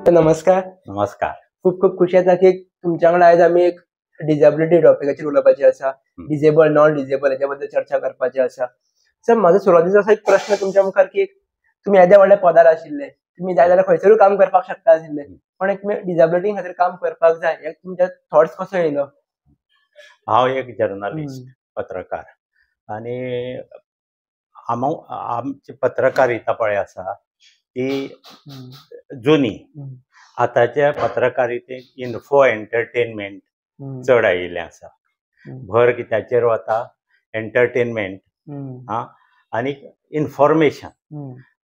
नमस्कार. नमस्कार. खूप खूप खुशी येता की तुमच्या वांगडा आयज आमी एक डिसेबिलिटी टॉपिकाचेर उलोवपाचे आसा. डिसेबल, नॉन डिसेबल हेच्या चर्चा करपाची आसा. सर म्हाजो सुरवातीचो असो एक प्रश्न तुमच्या मुखार की तुमी येद्या व्हडल्या पदार आशिल्ले. तुमी जाय जाल्यार खंयसरूय काम करपाक शकता आशिल्ले. पण एक तुमी डिसेबिलिटी खातीर काम करपाक जाय हे तुमच्या थॉट्स कसो येयलो? हांव एक जर्नलिस्ट, पत्रकार आणि आमची पत्रकारिता पळय आसा ती जुनी. आताच्या पत्रकारितेक इन्फो एंटरटेनमेंट चड आयिल्लें आसा. भर कित्याचेर वता एंटरटेनमेंट आनी इन्फॉर्मेशन.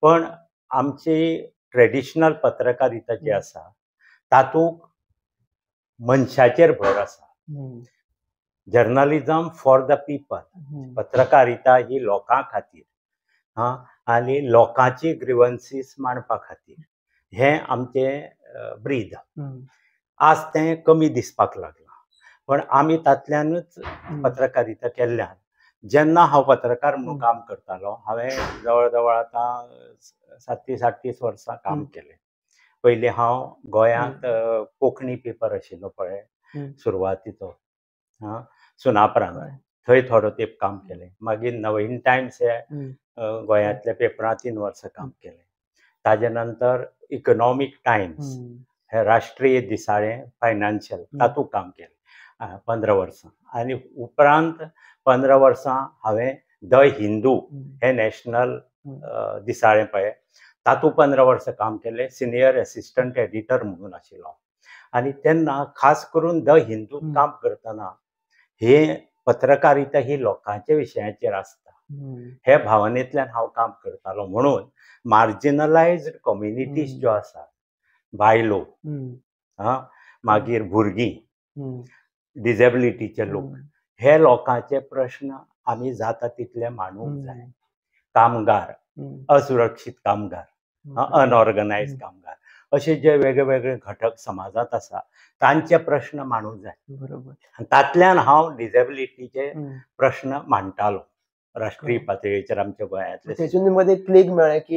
पण आमची ट्रेडिशनल पत्रकारिता जी आसा तातूंत मनशाचेर भर आसा. Journalism for the people. पत्रकारिता ही लोकां खातीर आनी लोकांची ग्रीवन्सीस मांडपा खातीर हें आमचें ब्रीद. आज तें कमी दिसपाक लागलां. पण आमी तातल्यानूच पत्रकारिता केल्ल्यान जेन्ना हांव पत्रकार म्हणून काम करतालो हांवें जवळ जवळ आतां 37-38 वर्सां काम केलें. पयलीं हांव गोंयांत कोंकणी पेपर आशिल्लो पळय सुरवातीचो सुनापरान्त, थंय थोडो तेंप काम केलें. मागीर नवहिंद टायम्स हे गोंयांतल्या पेपरांत 3 वर्सां काम केलें. ताजे नंतर इकॉनॉमीक टायम्स हे राष्ट्रीय दिसाळें फायनान्शियल तातूंत काम केलें 15 वर्सां. आनी उपरांत 15 वर्सां हांवें द हिंदू हे नॅशनल दिसाळें पळय तातूंत 15 वर्सां काम केलें. सिनियर एसिस्टंट एडिटर म्हणून आशिल्लो. आनी तेन्ना खास करून द हिंदूंत काम करतना हे पत्रकारिता ही लोकांच्या विशयाचेर आसता हे भावनेंतल्यान हांव काम करतालो. म्हणून मार्जिनलायज्ड कम्युनिटीज ज्यो आसात, बायलो, मागीर भुरगीं, डिसेबिलिटीचे लोक, हे लोकांचे प्रश्न आमी जाता तितले मांडूंक जाय. कामगार, असुरक्षीत कामगार, अनऑर्गनायज्ड कामगार अशे जे वेगळे वेगळे घटक समाजात आसा तांचे प्रश्न मांडूंक जाय. बरोबर. तातल्यान हांव डिसेबिलिटीचे प्रश्न मांडटालो राष्ट्रीय पातळीचेर आमच्या गोंयांतले.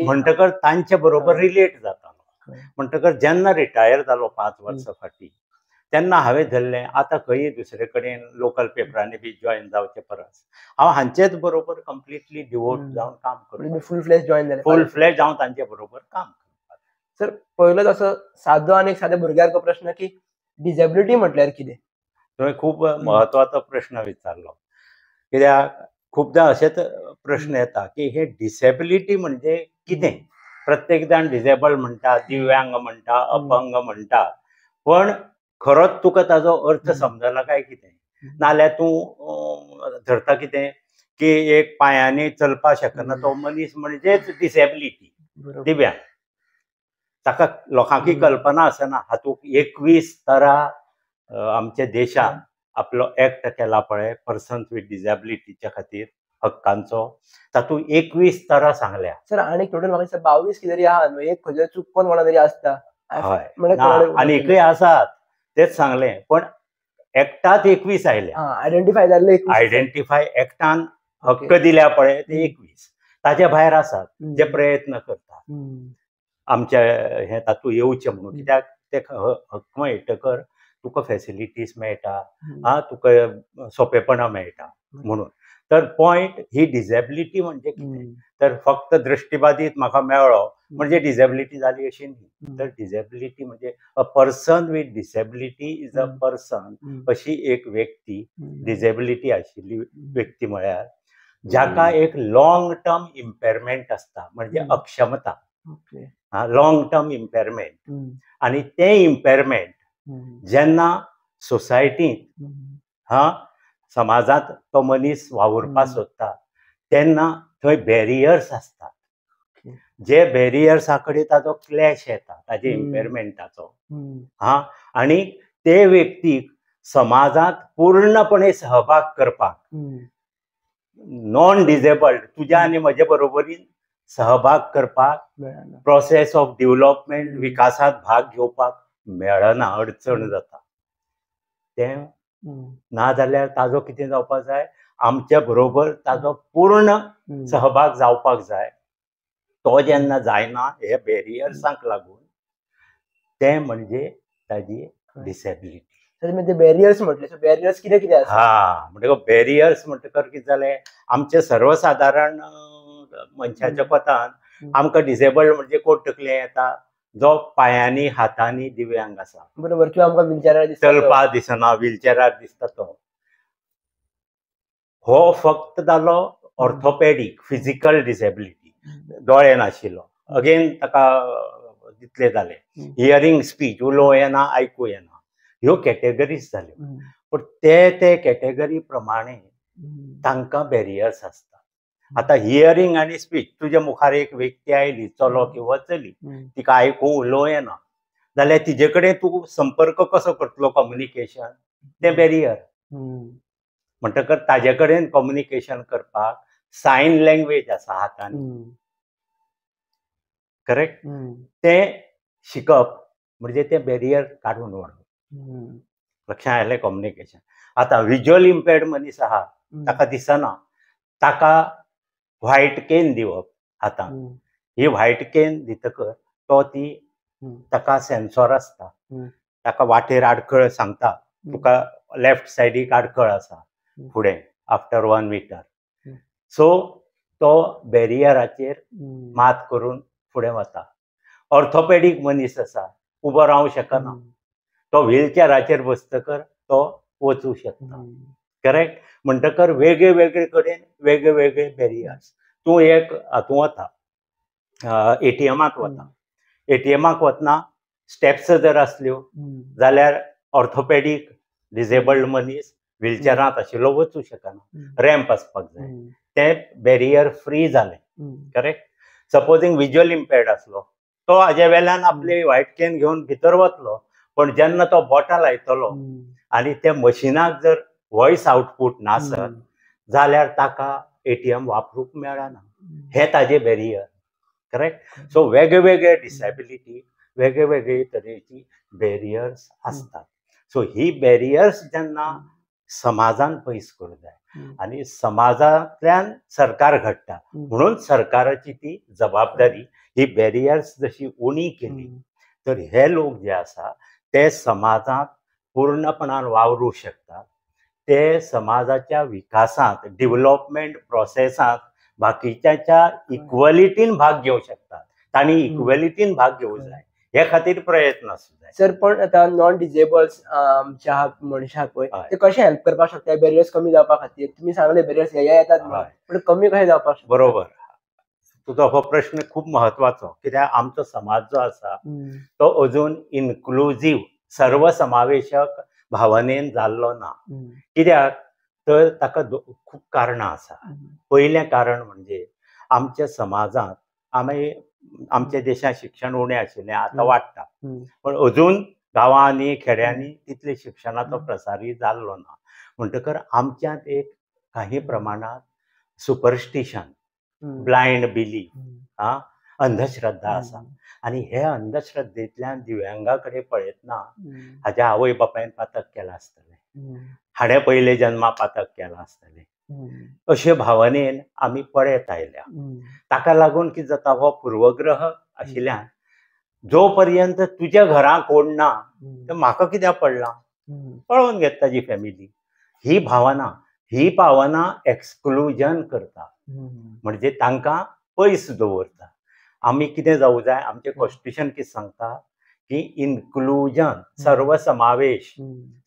म्हणटकर तांचे बरोबर रिलेट जातालो. म्हणटकर जेन्ना रिटायर जालो 5 वर्सां फाटीं तेन्ना हांवें धरलें आतां खंयी दुसरे कडेन लोकल पेपरांनी बी जॉयन जावचे परस हांव हांचेच बरोबर कंप्लिटली डिवोट जावन काम करता. फूल फ्लेज जॉयन जालें. फूल फ्लेज हांव तांचे बरोबर काम करता. सर पयलोच असो सादो आनी साद्या भुरग्याचो प्रश्न की डिसेबिलिटी म्हटल्यार कितें? तुवें खूब म्हत्वाचो प्रश्न विचारलो. कित्याक खूबदां अशेच प्रश्न येता की हे डिसेबिलिटी म्हणजे कितें? प्रत्येक जाण डिसेबल म्हणटा, दिव्यांग म्हणटा, अपंग म्हणटा. पण खरोच तुका ताजो अर्थ समजला काय कितें? नाल्यार तूं धरता कितें की एक पांयांनी चलपाक शकना तो मनीस म्हणजेच डिसेबिलिटी, दिव्यांग. ताका लोकांकी कल्पना आसना हातूंत 21 तरा आमच्या देशान आपलो एक्ट केला पळय पर्सन्स विथ डिसेबिलिटीच्या खातीर हक्कांचो. तातूंत 21 तरा सांगल्या. सर आनी टोटल म्हाका दिसता 22 कितें तरी आहा न्हू. एक खंयच्या चुकून कोणा तरी आसता. हय. आनीकय आसात तेच सांगलें. पण एक्टात 21 आयल्या. आयडेंटिफाय जाल्ले 21. आयडेंटिफाय एक्टान हक्क दिल्या पळय ते 21. ताच्या भायर आसात जे प्रयत्न करतात आमच्या हे तातूंत येवचे म्हणून. कित्याक ते हक्क मेळटकर तुका फॅसिलिटीज मेळटा, तुका सोंपेपणां मेळटा म्हणून. तर पॉयंट ही डिसेबिलिटी म्हणजे कितें? तर फक्त दृश्टीबाधित म्हाका मेळ्ळो म्हणजे डिसेबिलिटी जाली अशी न्ही. तर डिसेबिलिटी म्हणजे a person with disability is a person. अशी एक व्यक्ती, डिसेबिलिटी आशिल्ली व्यक्ती म्हळ्यार जाका एक लॉंग टर्म इम्पेरमेंट आसता म्हणजे अक्षमता. Long term impairment. आनी तें इम्पेरमेंट जेन्ना सोसायटींत समाजांत तो मनीस वावुरपाक सोदता तेन्ना थंय बॅरियर्स आसतात. जे बॅरियर्सा कडेन ताजो क्लॅश येता ताजे इम्पेरमेंटाचो. आनी ते व्यक्तीक समाजांत पूर्णपणे सहभाग करपाक नॉन डिसेबल्ड तुज्या आनी म्हजे बरोबरीन सहभाग करपाक, प्रोसेस ऑफ डेव्हलपमेंट विकासांत भाग घेवपाक मेळना, अडचण जाता. तें ना जाल्यार ताजो कितें जावपाक जाय? आमच्या बरोबर ताजो पूर्ण सहभाग जावपाक जाय. तो जेन्ना जायना हे बॅरियर्सांक लागून ते म्हणजे ताजी डिसेबिलिटी. म्हणजे बॅरियर्स म्हटले, सो बॅरियर्स कितें कितें आसा? हा म्हणजे बॅरियर्स म्हणटकर कितें जालें, आमचे सर्वसाधारण मनशाच्या कोतान आमकां डिसेबल्ड म्हणजे कोण तकलें येता, जो पायांनी हातांनी दिव्यांग आसा, बरोबर, किंवा आमकां व्हिलचॅरार दिसता तो. चलपा दिसना, व्हिलचॅरार दिसता तो. हो फक्त जालो ऑर्थोपॅडीक फिजिकल डिसेबिलिटी. दोळे नाशिल्लो, अगेन ताका दितले जाले. हियरिंग स्पीच, उलोवं येना, आयकूं येना, ह्यो कॅटेगरीज जाल्यो. पण ते कॅटेगरी प्रमाणे तांकां बॅरियर्स आसता. आतां हियरिंग आनी स्पीच, तुज्या मुखार एक व्यक्ती आयली, चलो किंवा चली, तिका आयकूं उलोवं येना, जाल्यार तिजे कडेन तूं संपर्क कसो करतलो, कम्युनिकेशन, तें बॅरियर. म्हणटकर ताजे कडेन कम्युनिकेशन करपाक सायन लँग्वेज आसा हातांनी, करेक्ट. तें शिकप म्हणजे तें बॅरियर काडून उडोवप. लक्षांत आयलें कम्युनिकेशन. आतां विज्युअल इम्पेर्ड मनीस आहा, ताका दिसना, ताका व्हायट केन दिवप हातांक. ही व्हायट केन दितकर तो ती ताका सेन्सॉर आसता, ताका वाटेर आडखळ सांगता, तुका लेफ्ट सायडीक आडखळ आसा फुडें आफ्टर 1 मीटर. सो तो बॅरियराचेर मात करून फुडें वता. ऑर्थोपॅडीक मनीस आसा, उबो रावंक शकना, तो व्हिलचॅराचेर बसतकर तो वचूंक शकता, करेक्ट. म्हणटकर वेगळे वेगळे कडेन वेगळे वेगळे बॅरियर्स. तूं एक हातूं वता, एटीएमाक वता, एटीएमाक वतना स्टेप्स जर आसल्यो जाल्यार ऑर्थोपॅडीक डिसेबल्ड मनीस व्हिलचॅरांत आशिल्लो वचूंक शकना, रॅम्प आसपाक जाय, तें बॅरियर फ्री जालें, करेक्ट. सपोजींग विज्युअल इम्पेर्ड आसलो, तो हाजे वेल्यान आपली व्हायट केन घेवन भितर वतलो, पण जेन्ना तो बोटां लायतलो आनी त्या मशिनाक जर व्हॉयस आउटपूट नासत जाल्यार ताका एटीएम वापरूंक मेळना. हे ताजे बॅरियर, करेक्ट. सो वेगळे वेगळे डिसेबिलिटी, वेगळे वेगळे तरेची बॅरियर्स आसतात. सो ही बॅरियर्स जेन्ना समाजान पयस करूं जाय आनी समाजांतल्यान सरकार घडटा, म्हणून सरकाराची ती जबाबदारी ही बॅरियर्स जशी उणी केली तर हे लोक जे आसा ते समाजांत पूर्णपणान वावरूंक शकतात. ते समाजाच्या विकासांत, डेव्हलपमेंट प्रोसेसांत बाकीच्या इक्वलिटीन भाग घेवंक शकतात. तांणी इक्वलिटीन भाग घेवंक जाय, हे खातीर प्रयत्न आसूं जाय. सर, पण आतां नॉन डिसेबल्स आमच्या मनशाक पळय, ते कशे हेल्प करपाक शकता बॅरियर्स कमी जावपा खातीर? तुमी सांगले बॅरियर्स हे येतात म्हणून, पण कमी कशे जावपाक शकता? बरोबर, तुजो हो प्रश्न खूब महत्वाचो, कित्याक आमचो समाज जो आसा तो अजून इन्क्लुझीव, सर्वसमावेशक भावनेन जाल्लो ना. कित्याक तर ताका खूब कारणां आसा. पयलें कारण म्हणजे आमच्या समाजांत आमच्या देशांत शिक्षण उणें आशिल्लें, आतां वाडटा, पण अजून गांवांनी खेड्यांनी तितले शिक्षणाचो प्रसारूय जाल्लो ना. म्हणटकर आमच्यांत एक काही प्रमाणात सुपरस्टिशन, ब्लायंड बिलीफ, अंधश्रद्धा आसा. आनी हे अंधश्रद्धेंतल्यान दिव्यांगा कडेन पळयतना हाज्या आवय बापायन पातक केलां आसतलें, हाणें पयले जन्मा पातक केलां आसतलें, अशे भावनेन आमी पळयत आयल्या. ताका लागून कितें जाता, हो पूर्वग्रह आशिल्ल्यान जो पर्यंत तुज्या घरां कोण ना तर म्हाका कित्याक पडलां, पळोवन घेता ताजी फॅमिली. ही भावना एक्सक्लुजन करता, म्हणजे तांकां पयस दवरता. आमी कितें जावूं जाय, आमचें कॉन्स्टिट्यूशन कितें सांगता की इन्क्लुजन, सर्वसमावेश,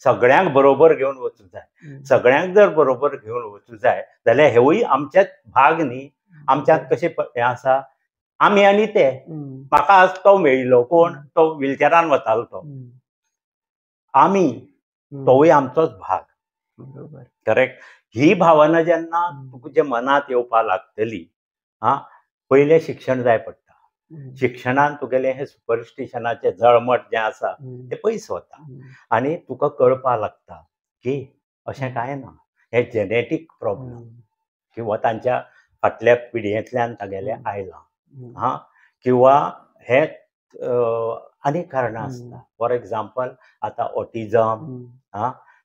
सगळ्यांक बरोबर घेवन वचूं जाय. सगळ्यांक जर बरोबर घेवन वचूं जाय जाल्यार हेवूय आमचेच भाग न्ही. आमच्यांत कशें हें आसा, आमी आनी ते, म्हाका आज तो मेळिल्लो, कोण तो व्हिलचॅरान वतालो तो, आमी, तोवूय आमचोच भाग, करेक्ट. ही भावना जेन्ना तुजे मनांत येवपा लागतली, पयलें शिक्षण जाय पडटा. शिक्षणान तुगेलें हें सुपरस्टिशनाचें जळमट जें आसा तें पयस वता आनी तुका कळपा लागता की अशें कांय ना, हें जेनेटीक प्रॉब्लम किंवा तांच्या फाटल्या पिडयेंतल्यान तागेलें आयलां, किंवा हे अनेक कारणां आसता. फॉर एग्जाम्पल आतां ऑटिझम,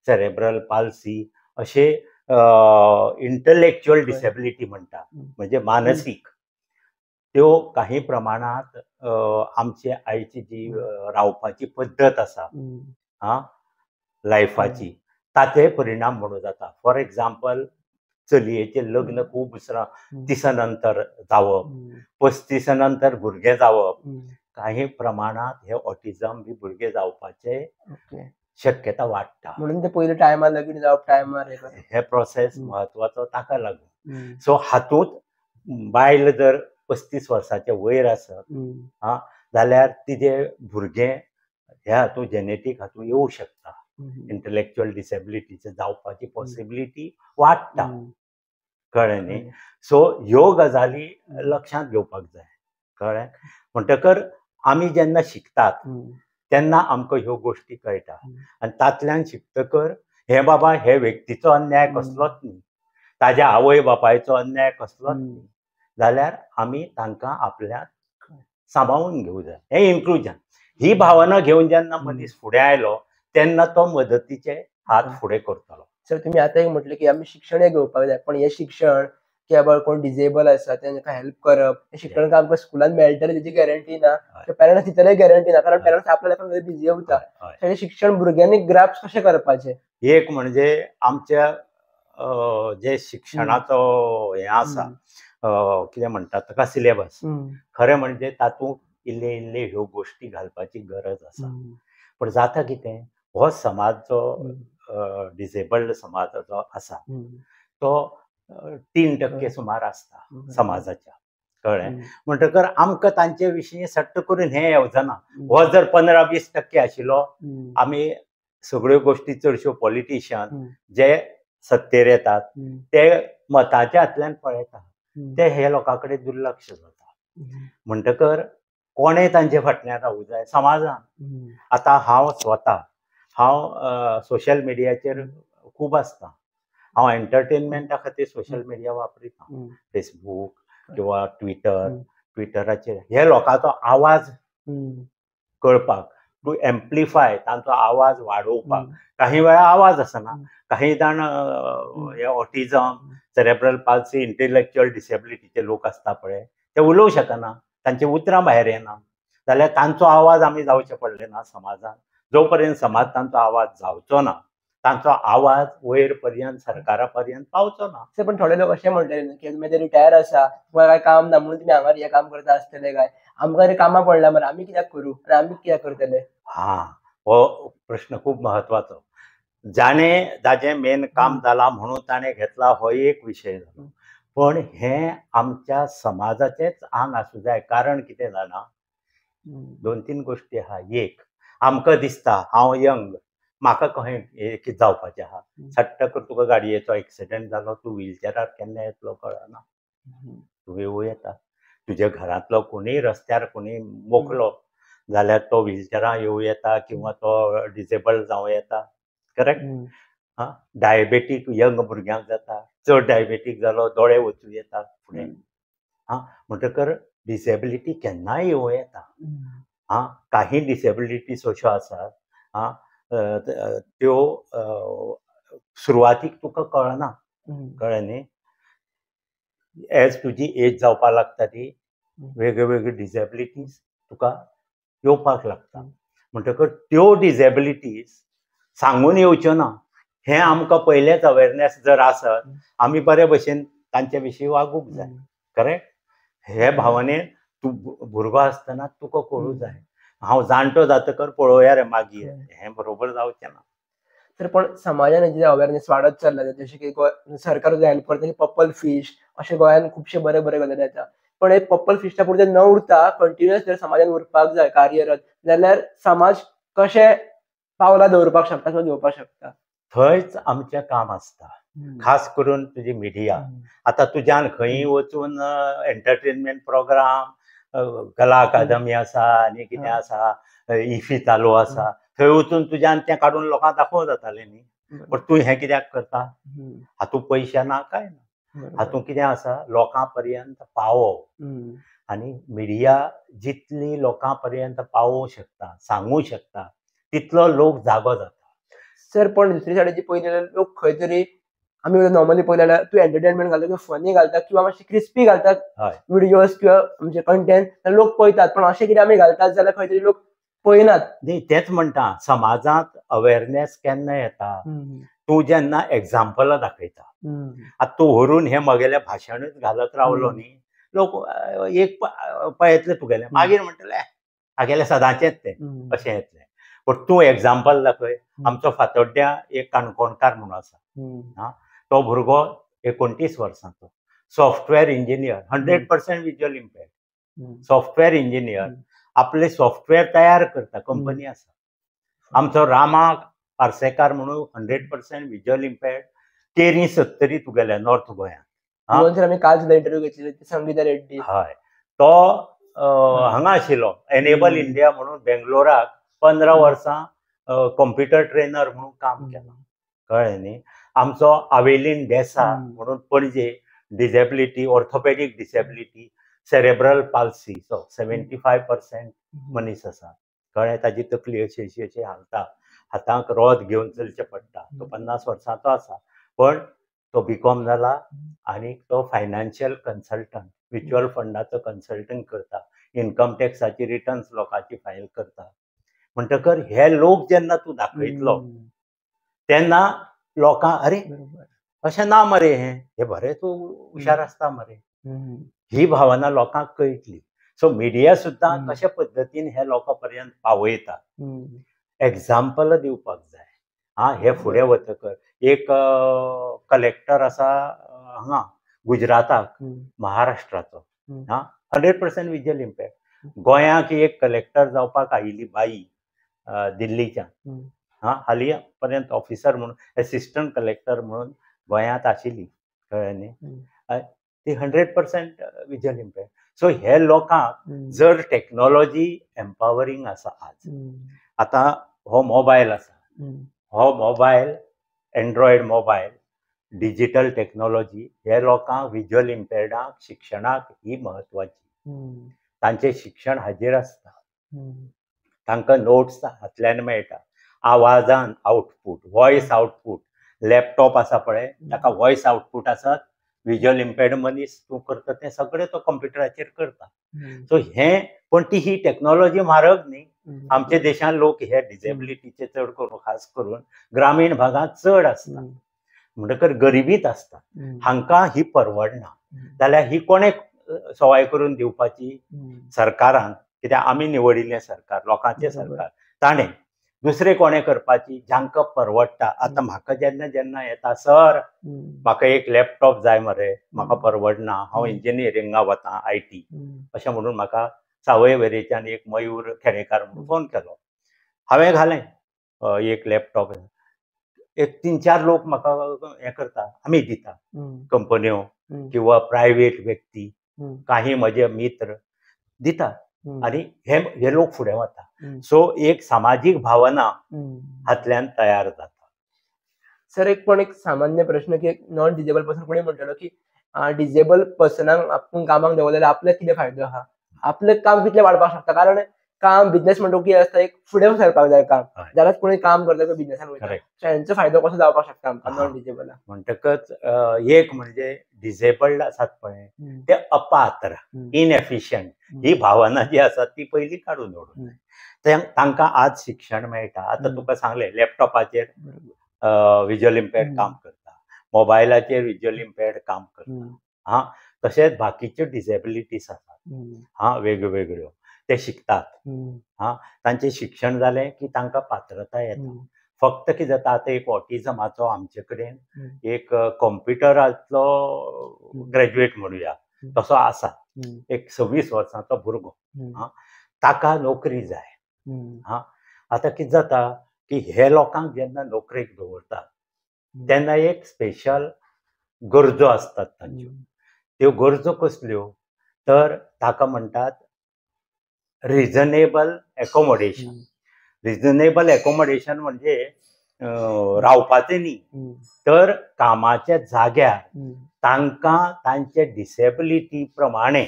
सेरेब्रल पाल्सी, अशे इंटलेक्च्युअल डिसेबिलिटी म्हणटा, म्हणजे मानसीक त्यो काही प्रमाणात आमची आयची जी रावपाची पद्दत आसा लायफाची ताचे परिणाम म्हणून जाता. फॉर एक्झाम्पल चलयेचें लग्न खूब दिसा नंतर जावप, 35 नंतर भुरगें जावप, काही प्रमाणात हे ऑटिझम बी भुरगे जावपाचे शक्यता वाडटा. म्हणून ते पयलीं टायमार लगीन जावप टायमार हे प्रोसेस म्हत्वाचो ताका लागून. सो हातूंत बायल जर 35 वर्सांचे वयर आसत जाल्यार तिचे भुरगें हे हातूंत जेनेटीक हातूंत येवं शकता. इंटलेक्च्युअल डिसेबिलिटीचे जावपाची पॉसिबिलिटी वाडटा. कळ्ळें न्ही. सो ह्यो गजाली लक्षांत घेवपाक जाय. कळ्ळें. म्हणटकर आमी जेन्ना शिकतात तेन्ना आमकां ह्यो गोश्टी कळटा आनी तातल्यान शिकतकर हे बाबा हे व्यक्तीचो अन्याय कसलोच न्ही, ताज्या आवय बापायचो अन्याय कसलोच न्ही, जाल्यार आमी तांकां आपल्याक सांबाळून घेवंक जाय. हें इन्क्लुजन. ही भावना घेवन जेन्ना मनीस फुडें आयलो तेन्ना तो मदतीचे हात फुडें करतलो. सर तुम्ही आता एक म्हटलें की आमी शिक्षण घेवपाक जाय, पण हे शिक्षण की बाबा कोण डिजेबल आसा तांकां हेल्प करप, हे शिक्षण आमकां स्कुलान मेळटलें तेजी गॅरंटी ना, पेरंट्स दितले गॅरंटी ना, कारण पेरंट्स आपल्या लेकरांक बिजी उरता. हे शिक्षण भुरग्यांनी ग्रास्प कशें करपाचें? एक म्हणजे आमच्या जे शिक्षणाचो हे आसा कितें म्हणटात ताका सिलेबस, खरें म्हणजे तातूंत इल्ले इल्ले ह्यो गोश्टी घालपाची गरज आसा. पण जाता कितें, हो समाज जो डिसेबल्ड समाज जो आसा तो 3% सुमार आसता समाजाच्या. कळ्ळें. म्हणटकर आमकां तांचे विशीं सट्ट करून हें येवजना. हो जर 15-20% आशिल्लो, आमी सगळ्यो गोश्टी चडश्यो पॉलिटिशियन जे सत्तेर येतात ते मताच्या हातल्यान पळयता, ते हे लोकां कडेन दुर्लक्ष जाता. म्हणटकर कोणें तांचे फाटल्यान रावूंक जाय समाजान. आतां हांव सोशल मिडियाचेर खूब आसता. हांव एंटरटेनमेंटा खातीर सोशल मिडिया वापरिता. फेसबूक किंवा ट्विटराचेर हे लोकांचो आवाज कळपाक, टू एम्प्लिफाय तांचो आवाज वाडोवपाक. काही वेळा आवाज आसना, काही जाण हे ऑटिझम, सेरेब्रल पाल्सी, इंटेलेक्च्युअल डिसेबिलिटीचे लोक आसता पळय, ते उलोवंक शकना, तांची उतरां भायर येना, जाल्यार तांचो आवाज आमी जावचे पडले ना समाजान. जो पर्यंत समाज तांचो आवाज जावचो ना, तांचो आवाज वयर पर्यंत सरकारा पर्यंत पावचो ना. पण थोडे लोक अशें म्हणटले की तुमी रिटायर आसा, तुमकां काय काम ना म्हणून तुमी हांगा हे काम करता आसतले काय, आमकां तरी कामां पडल्या मरे, आमी कित्याक करूं आनी आमी कित्याक करतले? हो प्रश्न खूब म्हत्वाचो. जाचें मेन काम जालां म्हणून ताणें घेतला हो एक विशय जालो. पण हें आमच्या समाजाचेंच आंग आसूं जाय. कारण कितें जालां, 2-3 गोश्टी आहा. एक, आमकां दिसता हांव यंग, म्हाका कशें कितें जावपाचें आहा. सट्ट कर तुका गाडयेचो एक्सिडेंट जालो, तूं व्हिलचॅरार केन्ना येतलो कळना, तूं येवं येता. तुज्या घरांतलो कोणीय रस्त्यार कोणीय मोकलो जाल्यार तो व्हिलचॅरार येवं येता किंवा तो डिसेबल्ड जावं येता. करेक्ट. डायबेटीक यंग भुरग्यांक जाता, चड डायबेटीक जालो दोळे वचूं येता फुडें. म्हणटकर डिसेबिलिटी केन्नाय येवं येता. काही डिसेबिलिटीज अश्यो आसात त्यो सुरवातीक तुका कळना. कळ्ळें न्ही. एज तुजी एज जावपाक लागता ती वेगळ्यो वेगळ्यो डिसेबिलिटीज तुका येवपाक लागता. म्हणटकर त्यो डिसेबिलिटीज सांगून येवच्यो ना, हें आमकां पयलेंच अवेरनेस जर आसत, आमी बरे भशेन तांचे विशीं वागूंक जाय. करेक्ट. हे भावनेन तूं भुरगो आसतना तुका कळूं जाय, हांव जाणटो जातकर पळोवया रे मागीर, हें बरोबर जावचें ना. तर पण समाजान हेची अवेरनेस वाडत चल्ला, जशें की सरकार जो हेल्प करता पर्पल फिश अशें गोंयान खुबशे बरे बरे गजाली येता. पण हे पर्पल फिशच्या पुरते न उरता कंटिन्युअस जर समाजान उरपाक जाय कार्यरत, जाल्यार समाज कशें पावलां दवरपाक शकता किंवा घेवपाक शकता? थंयच आमचें काम आसता. खास करून तुजी मिडिया. आतां तुज्यान खंयी वचून एंटरटेनमेंट प्रोग्राम, कला अकादमी आसा आनी कितें आसा, इफी चालू आसा, थंय वचून तुज्यान तें काडून लोकांक दाखोवं जातालें न्ही. पण तूं हें कित्याक करता? हातूंत पयशे ना काय ना. हातूंत कितें आसा, लोकां पर्यंत पावोवप. आनी मिडिया जितली लोकां पर्यंत पावोवंक शकता, सांगूंक शकता, तितलो लोक जागो जाता. सर पण दुसरे सायडीची पयली लोक खंय तरी आम्ही नॉर्मली पळयल्यार तूं एंटरटेनमेंट घालता किंवा फनी घालता किंवा मातशे क्रिस्पी घालतात हय व्हिडिओज किंवा म्हणजे कंटेंट लोक पळयतात, पण अशें कितें आमी घालतात जाल्यार खंय तरी लोक पळयनात. न्ही तेच म्हणटा समाजांत अवेरनेस केन्ना येता तूं जेन्ना एग्जाम्पलां दाखयता. आतां तूं व्हरून हें म्हगेलें भाशणूच घालत रावलो न्ही, लोक एक पळयतले तुगेलें, मागीर म्हणटले हागेलें सदांचेंच तें अशें येतलें. पूण तूं एग्जाम्पल दाखय. आमचो फातोड्ड्या एक काणकोणकार म्हणून आसा, तो भुरगो 29 वर्सांचो, software engineer, 100% visual impaired software engineer, आपले सॉफ्टवेअर तयार करता, कंपनी आसा. आमचो रामा पार्सेकार म्हणून 100% विज्युअल इम्पेर्ड, केरी 70 तुगेल्या नॉर्थ गोंयांत. आमी काल सुद्दां इंटरव्यू घेतलेली संगीता रेड्डी. हय, तो हांगा आशिल्लो एनेबल इंडिया म्हणून बेंगलोराक 15 वर्सां कॉम्प्युटर ट्रेनर म्हणून काम केलां, कळ्ळें न्ही. आमचो आवेलीन देसा म्हणून पणजे डिसेबिलिटी, ऑर्थोपेडीक डिसेबिलिटी, सेरेब्रल पाल्सीचो 75% मनीस आसा, कळ्ळें. ताजी तकली अशी अशी हालता, हातांक रोद घेवन चलचें पडटा. तो 50 वर्सांचो आसा, पण तो बीकॉम जाला आनी तो फायनान्शियल कन्सल्टंट, म्युच्युअल फंडाचो कन्सल्टंट करता, इन्कम टॅक्साची रिटर्न्स लोकांची फायल करता. म्हणटकर हे लोक जेन्ना तूं दाखयतलो तेन्ना लोकांक अरे अशें ना मरे, हे बरें तूं हुशार आसता मरे, ही भावना लोकांक कळटली. सो मिडिया सुद्दां कशे पद्दतीन हे लोकां पर्यंत पावयता, एग्जाम्पल दिवपाक जाय. हे फुडें वतकर एक कलेक्टर आसा हांगा गुजराताक, महाराष्ट्राचो, 100% विज्युअल इम्पेर्ड. गोंयाक एक कलेक्टर जावपाक आयिल्ली बाई दिल्लीच्यान, हालीं पर्यंत ऑफिसर म्हणून, एसिस्टंट कलेक्टर म्हणून गोंयांत आशिल्ली, कळ्ळें न्ही. ती 100% विज्युअल इम्पेर्ड. सो हे लोकांक जर टेक्नॉलॉजी एम्पावरींग आसा आज, आतां हो मोबायल आसा, हो mobile Android mobile, digital technology हे लोकांक विज्युअल इम्पेर्डांक शिक्षणाक ही म्हत्वाची. तांचें शिक्षण हाजेर आसता, तांकां नोट्स हातल्यान मेळटा, आवाजान आउटपूट, वॉयस आउटपूट. लॅपटॉप आसा पळय, ताका वॉयस आउटपूट आसात. विज्युअल इम्पेर्ड मनीस तूं करता तें सगळें तो कंप्युटराचेर करता. सो हें, पण ती ही टेक्नॉलॉजी म्हारग न्ही. आमच्या देशांत लोक हे डिसेबिलिटीचे चड करून, खास करून ग्रामीण भागांत चड आसता, म्हणटकर गरिबीत आसता, हांकां ही परवडना. जाल्यार ही कोणें सवाय करून दिवपाची? सरकारान. कित्याक आमी निवडिल्लें सरकार, लोकांचें सरकार, ताणें. दुसरें कोणें करपाची? जांकां परवडटा. आतां म्हाका जेन्ना जेन्ना येता, सर म्हाका एक लॅपटॉप जाय मरे, म्हाका परवडना, हांव इंजिनियरिंगाक वतां, IT अशें म्हणून म्हाका सावय वेरेंच्यान एक मयूर खेडेकार म्हणून फोन केलो. हांवें घालें एक लॅपटॉप. एक 3-4 लोक म्हाका हें करता, आमी दिता, कंपन्यो किंवा प्रायवेट व्यक्ती, काही म्हजे मित्र दिता, आनी हे लोक फुडें वता. सो एक सामाजीक भावना हातल्यान तयार जाता. सर एक सामान्य प्रश्न की एक नॉन डिजेबल पर्सन कोणी म्हणटलो की डिजेबल पर्सनाक आपूण कामाक दवरल्यार आपल्याक कितें फायदो आहा, आपलें काम कितलें वाडपाक शकता? कारण काम बिझनेस म्हणटो कितें आसता, एक फुडें सरपाक जाय काम, जाल्यार कोणी काम करता किंवा बिझनेसान वयता, हेंचो फायदो कसो जावपाक शकता आमकां नॉन डिजेबलाक? म्हणटकच एक म्हणजे डिसेबल्ड आसात पळय ते अपात्र, इनएफिशियंट, ही भावना जी आसा ती पयलीं काडून उडोवंक जाय. तांकां आज शिक्षण मेळटा. आतां तुका सांगलें लॅपटॉपाचेर विज्युअल इम्पेर्ड काम करता, मोबायलाचेर विज्युअल इम्पेर्ड काम करता. तशेंच बाकीच्यो डिसेबिलिटीज आसात वेगळ्यो, ते शिकतात. तांचें शिक्षण जालें की तांकां पात्रता येता. फक्त कितें जाता, आतां एक ऑटिझमाचो आमचे कडेन एक कॉम्प्युटरांतलो ग्रॅज्युएट म्हणुया तसो आसा, एक 26 वर्सांचो भुरगो, ताका नोकरी जाय. आतां कितें जाता की हे लोकांक जेन्ना नोकरेक दवरतात तेन्ना एक स्पेशल गरजो आसतात तांच्यो. त्यो गरजो कसल्यो? तर ताका म्हणटात रिजनेबल एकोमोडेशन. रिजनेबल एकोमोडेशन म्हणजे रावपाचें न्ही, तर कामाच्या जाग्यार तांकां तांचे डिसेबिलिटी प्रमाणे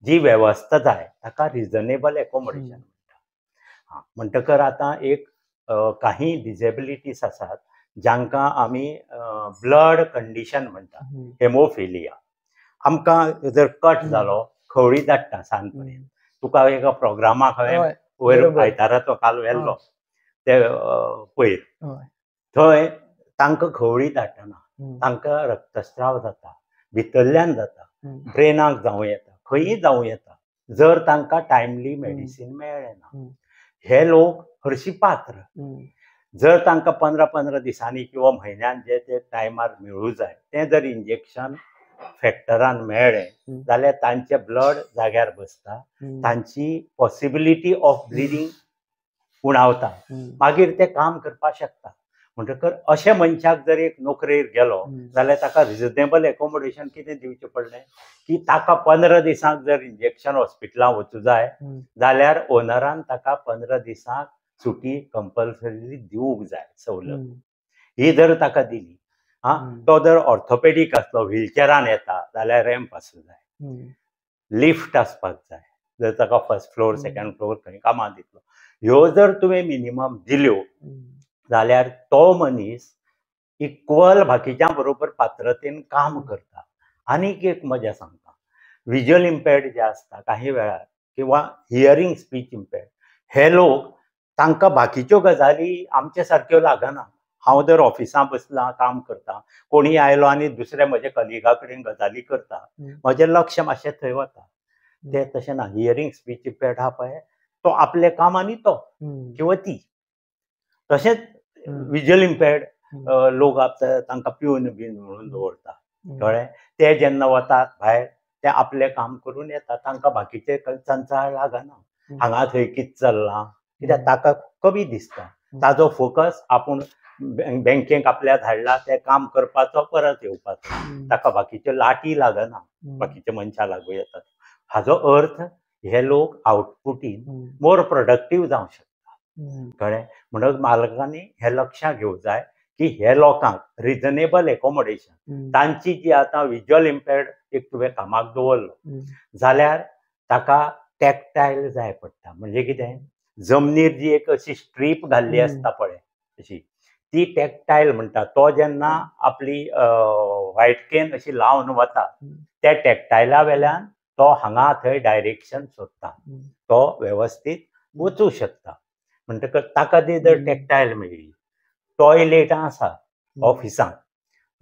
जी वेवस्था जाय ताका रिजनेबल एकोमोडेशन म्हणटा. म्हणटकर आतां एक काही डिसेबिलिटीज आसात जांकां आमी ब्लड कंडिशन म्हणटा, हेमोफिलिया. आमकां जर कट जालो, खवळी धाडटा सांजपर्यंत. तुका एका प्रोग्रामाक हांवें वयर बरोबर. आयताराचो काल व्हेल्लो ते पयर, थंय तांकां खवळी धाडटना तांकां रक्तस्राव जाता, भितरल्यान जाता, ब्रेनाक जावं येता, खंयी जावं येता, जर तांकां टायमली मेडिसीन मेळ्ळें ना. हे लोक हरशीं पात्र. जर तांकां 15-15 दिसांनी किंवा म्हयन्यान जे ते टायमार मेळूं जाय, तें जर इंजेक्शन फॅक्टरान मेळ्ळें जाल्यार तांचें ब्लड जाग्यार बसता, तांची पॉसिबिलिटी ऑफ ब्लिडींग उणावता, मागीर ते काम करपाक शकता. म्हणटकर अशे मनशाक जर एक नोकरेर गेलो जाल्यार ताका रिजनेबल एकोमोडेशन कितें दिवचें पडलें की ताका 15 दिसांक जर इंजेक्शन हॉस्पिटलांत वचूं जाय जाल्यार ओनरान ताका 15 दिसांक सुटी कंपल्सरी दिवंक जाय सवलत. ही जर ताका दिली, तो जर ऑर्थोपेडीक आसलो, व्हीलचॅरान येता जाल्यार रॅम्प आसूं जाय, लिफ्ट आसपाक जाय, जर ताका फर्स्ट फ्लोर सेकंड फ्लोर खंय कामां दितलो. ह्यो जर तुवें मिनिमम दिल्यो जाल्यार तो मनीस इक्वल बाकीच्या बरोबर पात्रतेन काम करता. आनीक एक मजा सांगता, विज्युअल इम्पेर्ड जे आसता काही वेळार किंवा हियरिंग स्पीच इम्पेर्ड, हे लोक तांकां बाकीच्यो गजाली आमचे सारक्यो लागना. हांव जर ऑफिसांत बसलां काम करता, कोणी आयलो आनी दुसरे म्हजे कलिगा कडेन गजाली करता, म्हजें लक्ष मातशें थंय वता. ते तशें ना. हियरिंग स्पीच इम्पेर्ड आहा पळय, तो आपलें काम आनी तो किंवा ती. तशेंच विज्युअल इम्पेर्ड लोक तांकां पिवन बीन म्हणून दवरता, कळ्ळें. ते जेन्ना वतात भायर, ते आपलें काम करून येतात, तांकां बाकीचे चंचाळ लागना. हांगा थंय कितें चल्लां, कित्याक ताका कमी दिसता. ताजो फोकस आपूण बँकेक आपल्या धाडला तें काम करपाचो, परत येवपाचो. ताका बाकीच्यो लाटी लागना, बाकीचे मनशां लागू येतात. हाजो अर्थ हे लोक आउटपुटीन मोर प्रोडक्टीव जावंक शकता, कळ्ळें. म्हणून मालकांनी हे लक्षांत घेवंक जाय की हे लोकांक रिजनेबल एकोमोडेशन, तांची जी आतां विज्युअल इम्पेर्ड एक तुवें कामाक दवरलो जाल्यार ताका टॅक्टायल जाय पडटा. म्हणजे कितें, जमनीर जी एक अशी स्ट्रीप घाल्ली आसता पळय अशी, ती टॅक्टायल म्हणटा. तो जेन्ना आपली व्हायटकेन अशी लावन वता, त्या टॅक्टायला वेल्यान तो हांगा थंय डायरेक्शन सोदता, तो वेवस्थीत वचूं शकता. म्हणटकच ताका ती जर टॅक्टायल मेळ्ळी. टॉयलेटां आसा ऑफिसांत,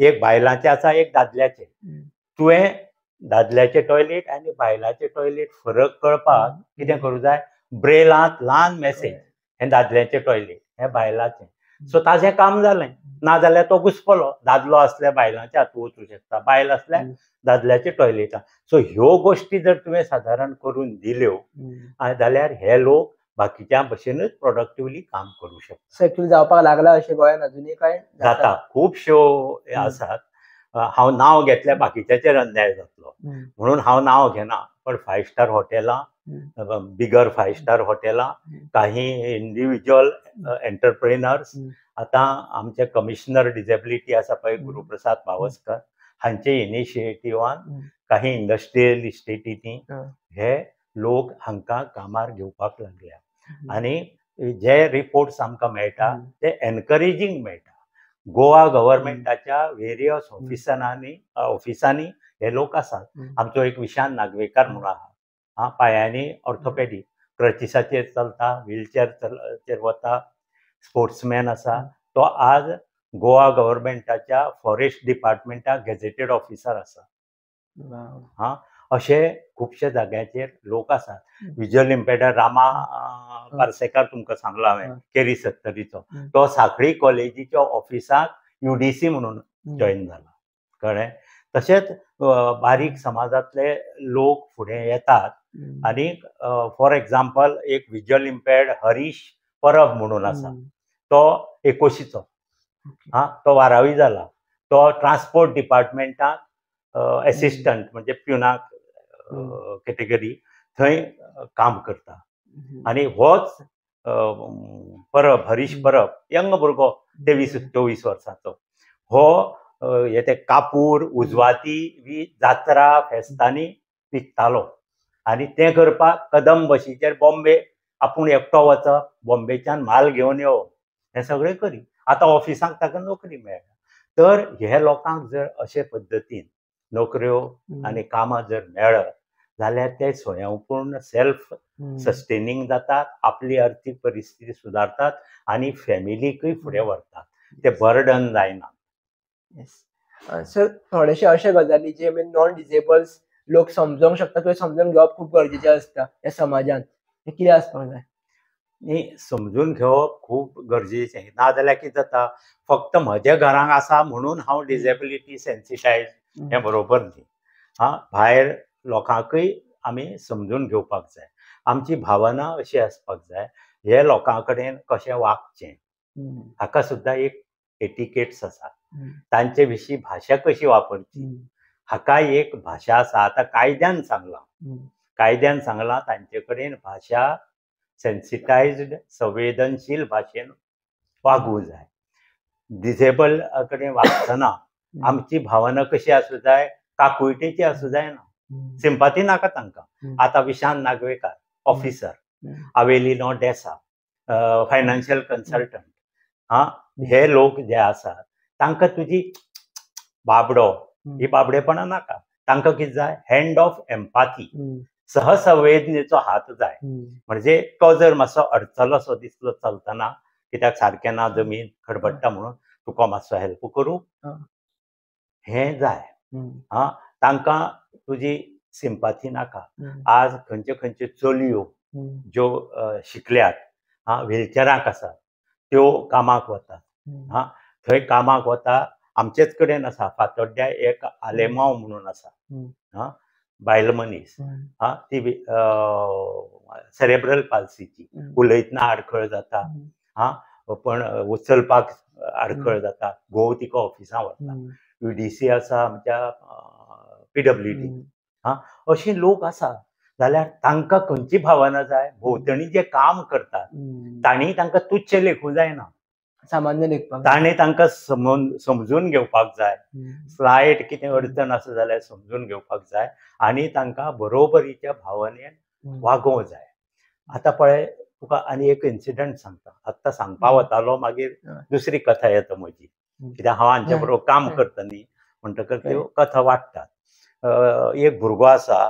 एक बायलांचें आसा, एक दादल्याचें. तुवें दादल्याचें टॉयलेट आनी बायलांचें टॉयलेट फरक कळपाक कितें करूं जाय, ब्रेलांत ल्हान मॅसेज, हें दादल्याचें टॉयलेट, हें बायलांचें. सो ताजें काम जालें. नाजाल्यार तो घुस्पलो, दादलो आसल्यार बायलांच्या हातूंत वचूं शकता, बायल आसल्यार दादल्याच्या टॉयलेटां. सो ह्यो गोश्टी जर तुवें सादारण करून दिल्यो जाल्यार हे लोक बाकीच्या भशेनूच प्रोडक्टिवली काम करूं शकता. सक्सेसफुल जावपाक लागला अशें गोंयान अजुनूय काय जाता. खुबश्यो आसात. हांव नांव घेतल्यार बाकीच्याचेर अन्याय जातलो, म्हणून हांव नांव घेना. पण 5 स्टार हॉटेलां, बिगर 5 स्टार हॉटेलां, काही इंडिव्हिज्युअल एंटरप्रेनर्स, आतां आमचे कमिशनर डिसेबिलिटी आसा पळय गुरुप्रसाद पावसकर, हांचे इनिशिएटिव्हान काही इंडस्ट्रियल इस्टेटींनी हे लोक हांकां कामार घेवपाक लागल्या. आनी जे रिपोर्ट्स आमकां मेळटा ते एनकरेजींग मेळटा. गोवा गव्हर्मेंटाच्या वेरियस ऑफिसांनी हे लोक आसात. आमचो एक विशांत नागवेकर म्हणून आहा, पांयांनी ऑर्थोपेडीक, क्रचिसाचेर चलता, व्हीलचॅरचेर वता, स्पोर्ट्समॅन आसा. तो आज गोवा गव्हर्मेंटाच्या फॉरेस्ट डिपार्टमेंटाक गॅझेटेड ऑफिसर आसा. अशे खुबशे जाग्याचेर लोक आसात. विज्युअल इम्पेर्ड रामा पार्सेकार तुमकां सांगलो हांवें, केरी सत्तरीचो, तो सांखळी कॉलेजीच्या ऑफिसाक UDC म्हणून जॉयन जाला, कळ्ळें. तशेंच बारीक समाजांतले लोक फुडें येतात. आनी फॉर एग्जाम्पल एक विज्युअल इम्पेर्ड हरीश परब म्हणून आसा, तो 21शीचो, तो 12वी जाला. तो ट्रान्सपोर्ट डिपार्टमेंटाक एसिस्टंट म्हणजे प्युनाक कॅटेगरी थंय काम करता. आनी होच परब, हरीश परब, यंग भुरगो 23-24 वर्सांचो, हो ते कापूर, उजवाती बी जात्रा फेस्तांनी विकतालो. आनी तें करपाक कदंब बशीचेर बॉम्बे आपूण एकटो वचप, बॉम्बेच्यान म्हाल घेवन येवप, हें सगळें करी. आता ऑफिसांक ताका नोकरी मेळना. तर हे लोकांक जर अशे पद्दतीन नोकऱ्यो आनी कामां जर मेळत जाल्यार ते स्वयंपूर्ण सेल्फ सस्टेनिंग जातात, आपली आर्थीक परिस्थिती सुदारतात आनी फॅमिलीकूय फुडें व्हरतात. ते बर्डन जायना. सर थोडेशे अशे गजाली जे नॉन डिसेबल्स लोक समजूंक शकता किंवा समजून घेवप खूप गरजेचे असता या समाजान, हे कितें आसपाक जाय? न्ही, समजून घेवप खूब गरजेचें. नाजाल्यार कितें जाता, फक्त म्हज्या घरांत आसा म्हणून हांव डिसेबिलिटी सेन्सिटायज हें बरोबर न्ही. भायर लोकांकूय आमी समजून घेवपाक जाय. आमची भावना अशी आसपाक जाय, हे लोकां कडेन कशें वागचें हाका सुद्दां एक एटिकेट्स आसा. तांचे विशीं भाशा कशी वापरची हाका एक भाशा आसा. आतां कायद्यान सांगलां तांचे कडेन भाशा सेन्सिटायज्ड संवेदनशील भाशेन वागूंक जाय. डिसेबल कडेन वागतना आमची भावना कशी आसूं जाय, काकुळटेची आसूं जायना. सिंपथी नाका तांकां. आतां Vishant Nagvekar officer, Avelino D'Sa financial consultant, हे लोक जे आसात तांकां तुजी बाबडो ही बाबडेपणां नाका. तांकां कितें जाय, हँड ऑफ एम्पॅथी, सहसंवेदनेचो हात जाय. म्हणजे तो जर मातसो अडचलोसो दिसलो चलतना, कित्याक सारकें ना जमीन खडबडटा म्हणून, तुका मातसो हेल्प करूं, हें जाय. तांकां तुजी सिंपथी नाका. आज खंयच्यो खंयच्यो चलयो ज्यो शिकल्यात, व्हिलचॅराक आसात, त्यो कामाक वतात. थंय कामाक वता. आमचेच कडेन आसा फातोड्ड्या एक आलेमांव म्हणून आसा, बायल मनीस, ती सेरेब्रल पाल्सीची, उलयतना आडखळ जाता, पण उचलपाक आडखळ जाता. घोव तिका ऑफिसां वता. UDC आसा आमच्या PWD. अशे लोक आसा. जाल्यार तांकां खंयची भावना जाय, भोंवतणी जे काम करतात तांणी तांकां तुच्छ लेखूं जायना. सामान्य लेखपाक ताणें तांकां समजून घेवपाक जाय. स्लायट कितें अडचण आसा जाल्यार समजून घेवपाक जाय आनी तांकां बरोबरीच्या भावनेन वागोवंक जाय. आतां पळय, तुका आनी एक इन्सिडंट सांगता. आतां सांगपा वतालो, मागीर दुसरी कथा येता म्हजी, कित्याक हांव हांचे बरोबर काम करता न्ही, म्हणटकर त्यो कथा वाडटात. एक भुरगो आसा,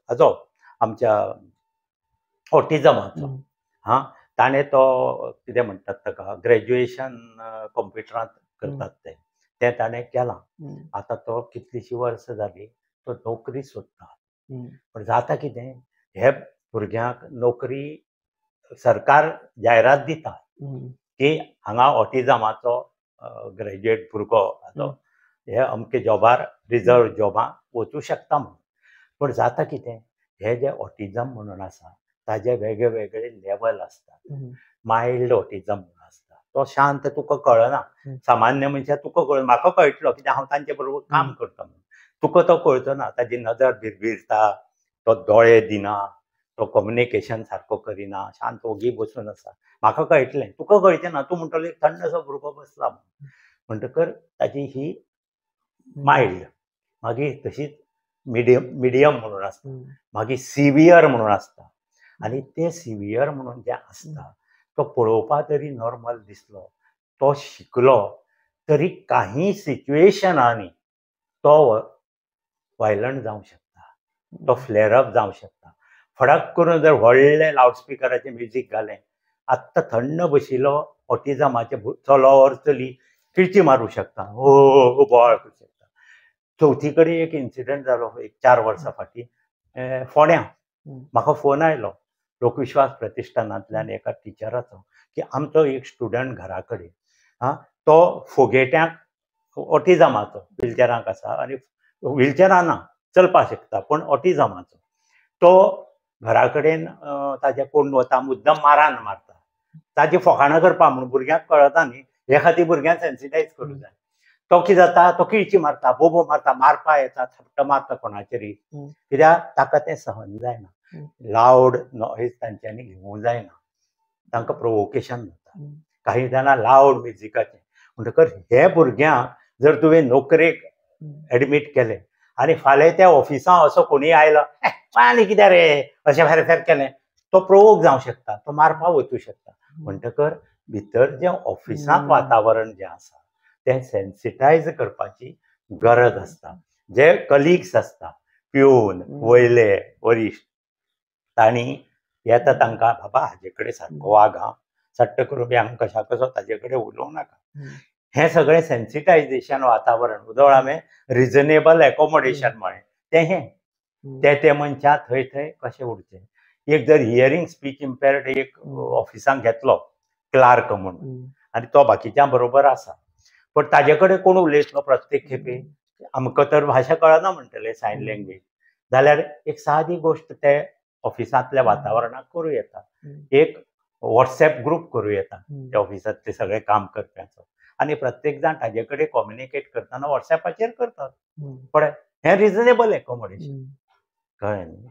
हाजो आमच्या ऑटिझमाचो. ताणें तो कितें म्हणटात ताका, ग्रॅज्युएशन कंप्युटरांत करतात तें ताणें केलां. आतां तो कितलींशीं वर्सां जालीं तो नोकरी सोदता. पण जाता कितें, हे भुरग्यांक नोकरी सरकार जायरात दिता की हांगा ऑटिझमाचो ग्रॅज्युएट भुरगो हे अमके जॉबार रिजर्व जॉबांक वचूं शकता म्हणून. पण जाता कितें, हे जे ऑटिझम म्हणून आसा ताजे वेगळे वेगळे लेवल असतात. मायल्ड ऑटिझम म्हणून आसता, तो शांत, तुका कळना. सामान्य मनशाक तुका कळना, म्हाका कळटलो कित्याक हांव तांचे बरोबर काम करता म्हणून. तुका तो कळचो ना. ताजी नदर भिरभिरता, तो दोळे दिना, तो कम्युनिकेशन सारको करिना, शांत ओगी बसून आसा. म्हाका कळटलें, तुका कळचें ना. तूं म्हणटलो एक थंडसो भुरगो बसला म्हणटकर ताजी ही मायल्ड. मागीर तशीच मिडियम म्हणून आसता, मागीर सिवियर म्हणून आसता. आनी ते सिवियर म्हणून जे आसता तो पळोवपा तरी नॉर्मल दिसलो, तो शिकलो तरी काही सिच्युएशनांनी तो वायलंट जावंक शकता, तो फ्लेअरअप जावंक शकता. फडक करून जर व्हडले लावडस्पिकराचें म्युजीक घालें, आत्तां थंड बशिल्लो ऑटिझमाचे चलो और चली किळची मारूं शकता, हो बोवाळ करूं शकता. चवथी कडेन एक इन्सिडंट जालो एक 4 वर्सां फाटीं फोंड्यां. म्हाका फोन आयलो लोकविश्वास प्रतिश्ठानांतल्यान एका टिचराचो की आमचो एक स्टुडंट घरा कडेन, तो फोगेट्यांक ऑटिझमाचो, व्हिलचॅरांक आसा आनी व्हिलचॅरां ना, चलपाक शकता पण ऑटिझमाचो. तो घरा कडेन ताजे कोण वता मुद्दम मारान मारता. ताजी फकाणां करपा म्हणून भुरग्यांक कळटा न्ही, हे खातीर भुरग्यांक सेन्सिटायज करूंक जाय. तो कितें जाता, तो किळची मारता, बोबो मारता, मारपा येता, थपट मारता कोणाचेरी, कित्याक ताका तें सहन जायना. लावड नॉयज तांच्यांनी घेवंक जायना, तांकां प्रोवोकेशन जाता. काही जाणां लावड म्युजिकाचें. म्हणटकर हे भुरग्यांक जर तुवें नोकरेक एडमीट केलें आनी फाल्यां त्या ऑफिसां असो कोणी आयलो, आनी कितें रे अशें फेर केलें, तो प्रोवोक जावंक शकता, तो मारपा वचूं शकता. म्हणटकर भितर जे ऑफिसांत वातावरण जे आसा तें सेन्सिटायज करपाची गरज आसता. जे कलिग्स आसता, पिवन वयले वरिश्ट, तांणी येता तांकां बाबा हाजे कडेन सारको वाग हां, सट्ट करून बी हांगा कशा कसो ताजे कडेन उलोवं नाका. हें सगळें सेन्सिटायजेशन वातावरण उदोळ हांवें रिजनेबल एकोमोडेशन म्हळें तें हें ते मनशां थंय थंय कशें उरचें. एक जर हियरींग स्पीच इम्पेर्ड एक ऑफिसांत घेतलो क्लार्क म्हणून आनी तो बाकीच्या बरोबर आसा, पण ताजे कडेन कोण उलयतलो प्रत्येक खेपे, आमकां तर भाशा कळना म्हणटले सायन लँग्वेज, जाल्यार एक सादी गोश्ट ते ऑफिसांतल्या वातावरणाक करूं येता. एक व्हॉट्सएप ग्रूप करूं येता त्या ऑफिसांतले सगळे काम करप्यांचो, आनी प्रत्येक जाण ताजे कडेन कम्युनिकेट करतना व्हॉट्सएपाचेर करतात. पण हें रिजनेबल एकोमोडेशन, कळ्ळें न्ही.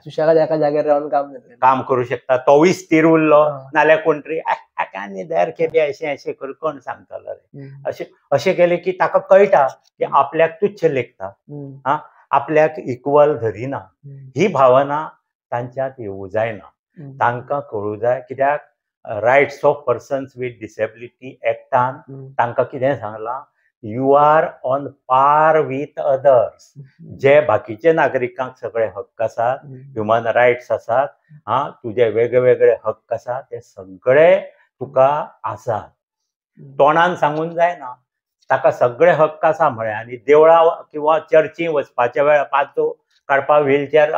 सुशेगाद एका जाग्यार रावन काम करूं शकता. तोवूय स्थिर उरलो नाल्यार कोण तरी आनी दर खेपे अशें करून कोण सांगतलो रे, अशें केलें की ताका कळटा की आपल्याक तुच्छ लेखता, आपल्याक इक्वल धरिना. ही भावना तांच्यांत येवूं जायना. तांकां कळूं जाय, कित्याक rights of persons with disability एक्टान तांकां कितें सांगलां, you are on par with others. जे बाकीचे नागरिकांक सगळे हक्क आसात, ह्युमन रायट्स आसात, तुजे वेगळे वेगळे हक्क आसात, ते सगळे तुका आसात. तोंडान सांगून जायना ताका सगळे हक्क आसा म्हळें, आनी देवळां किंवा चर्ची वचपाच्या वेळार पांचो काडपाक व्हीलचॅर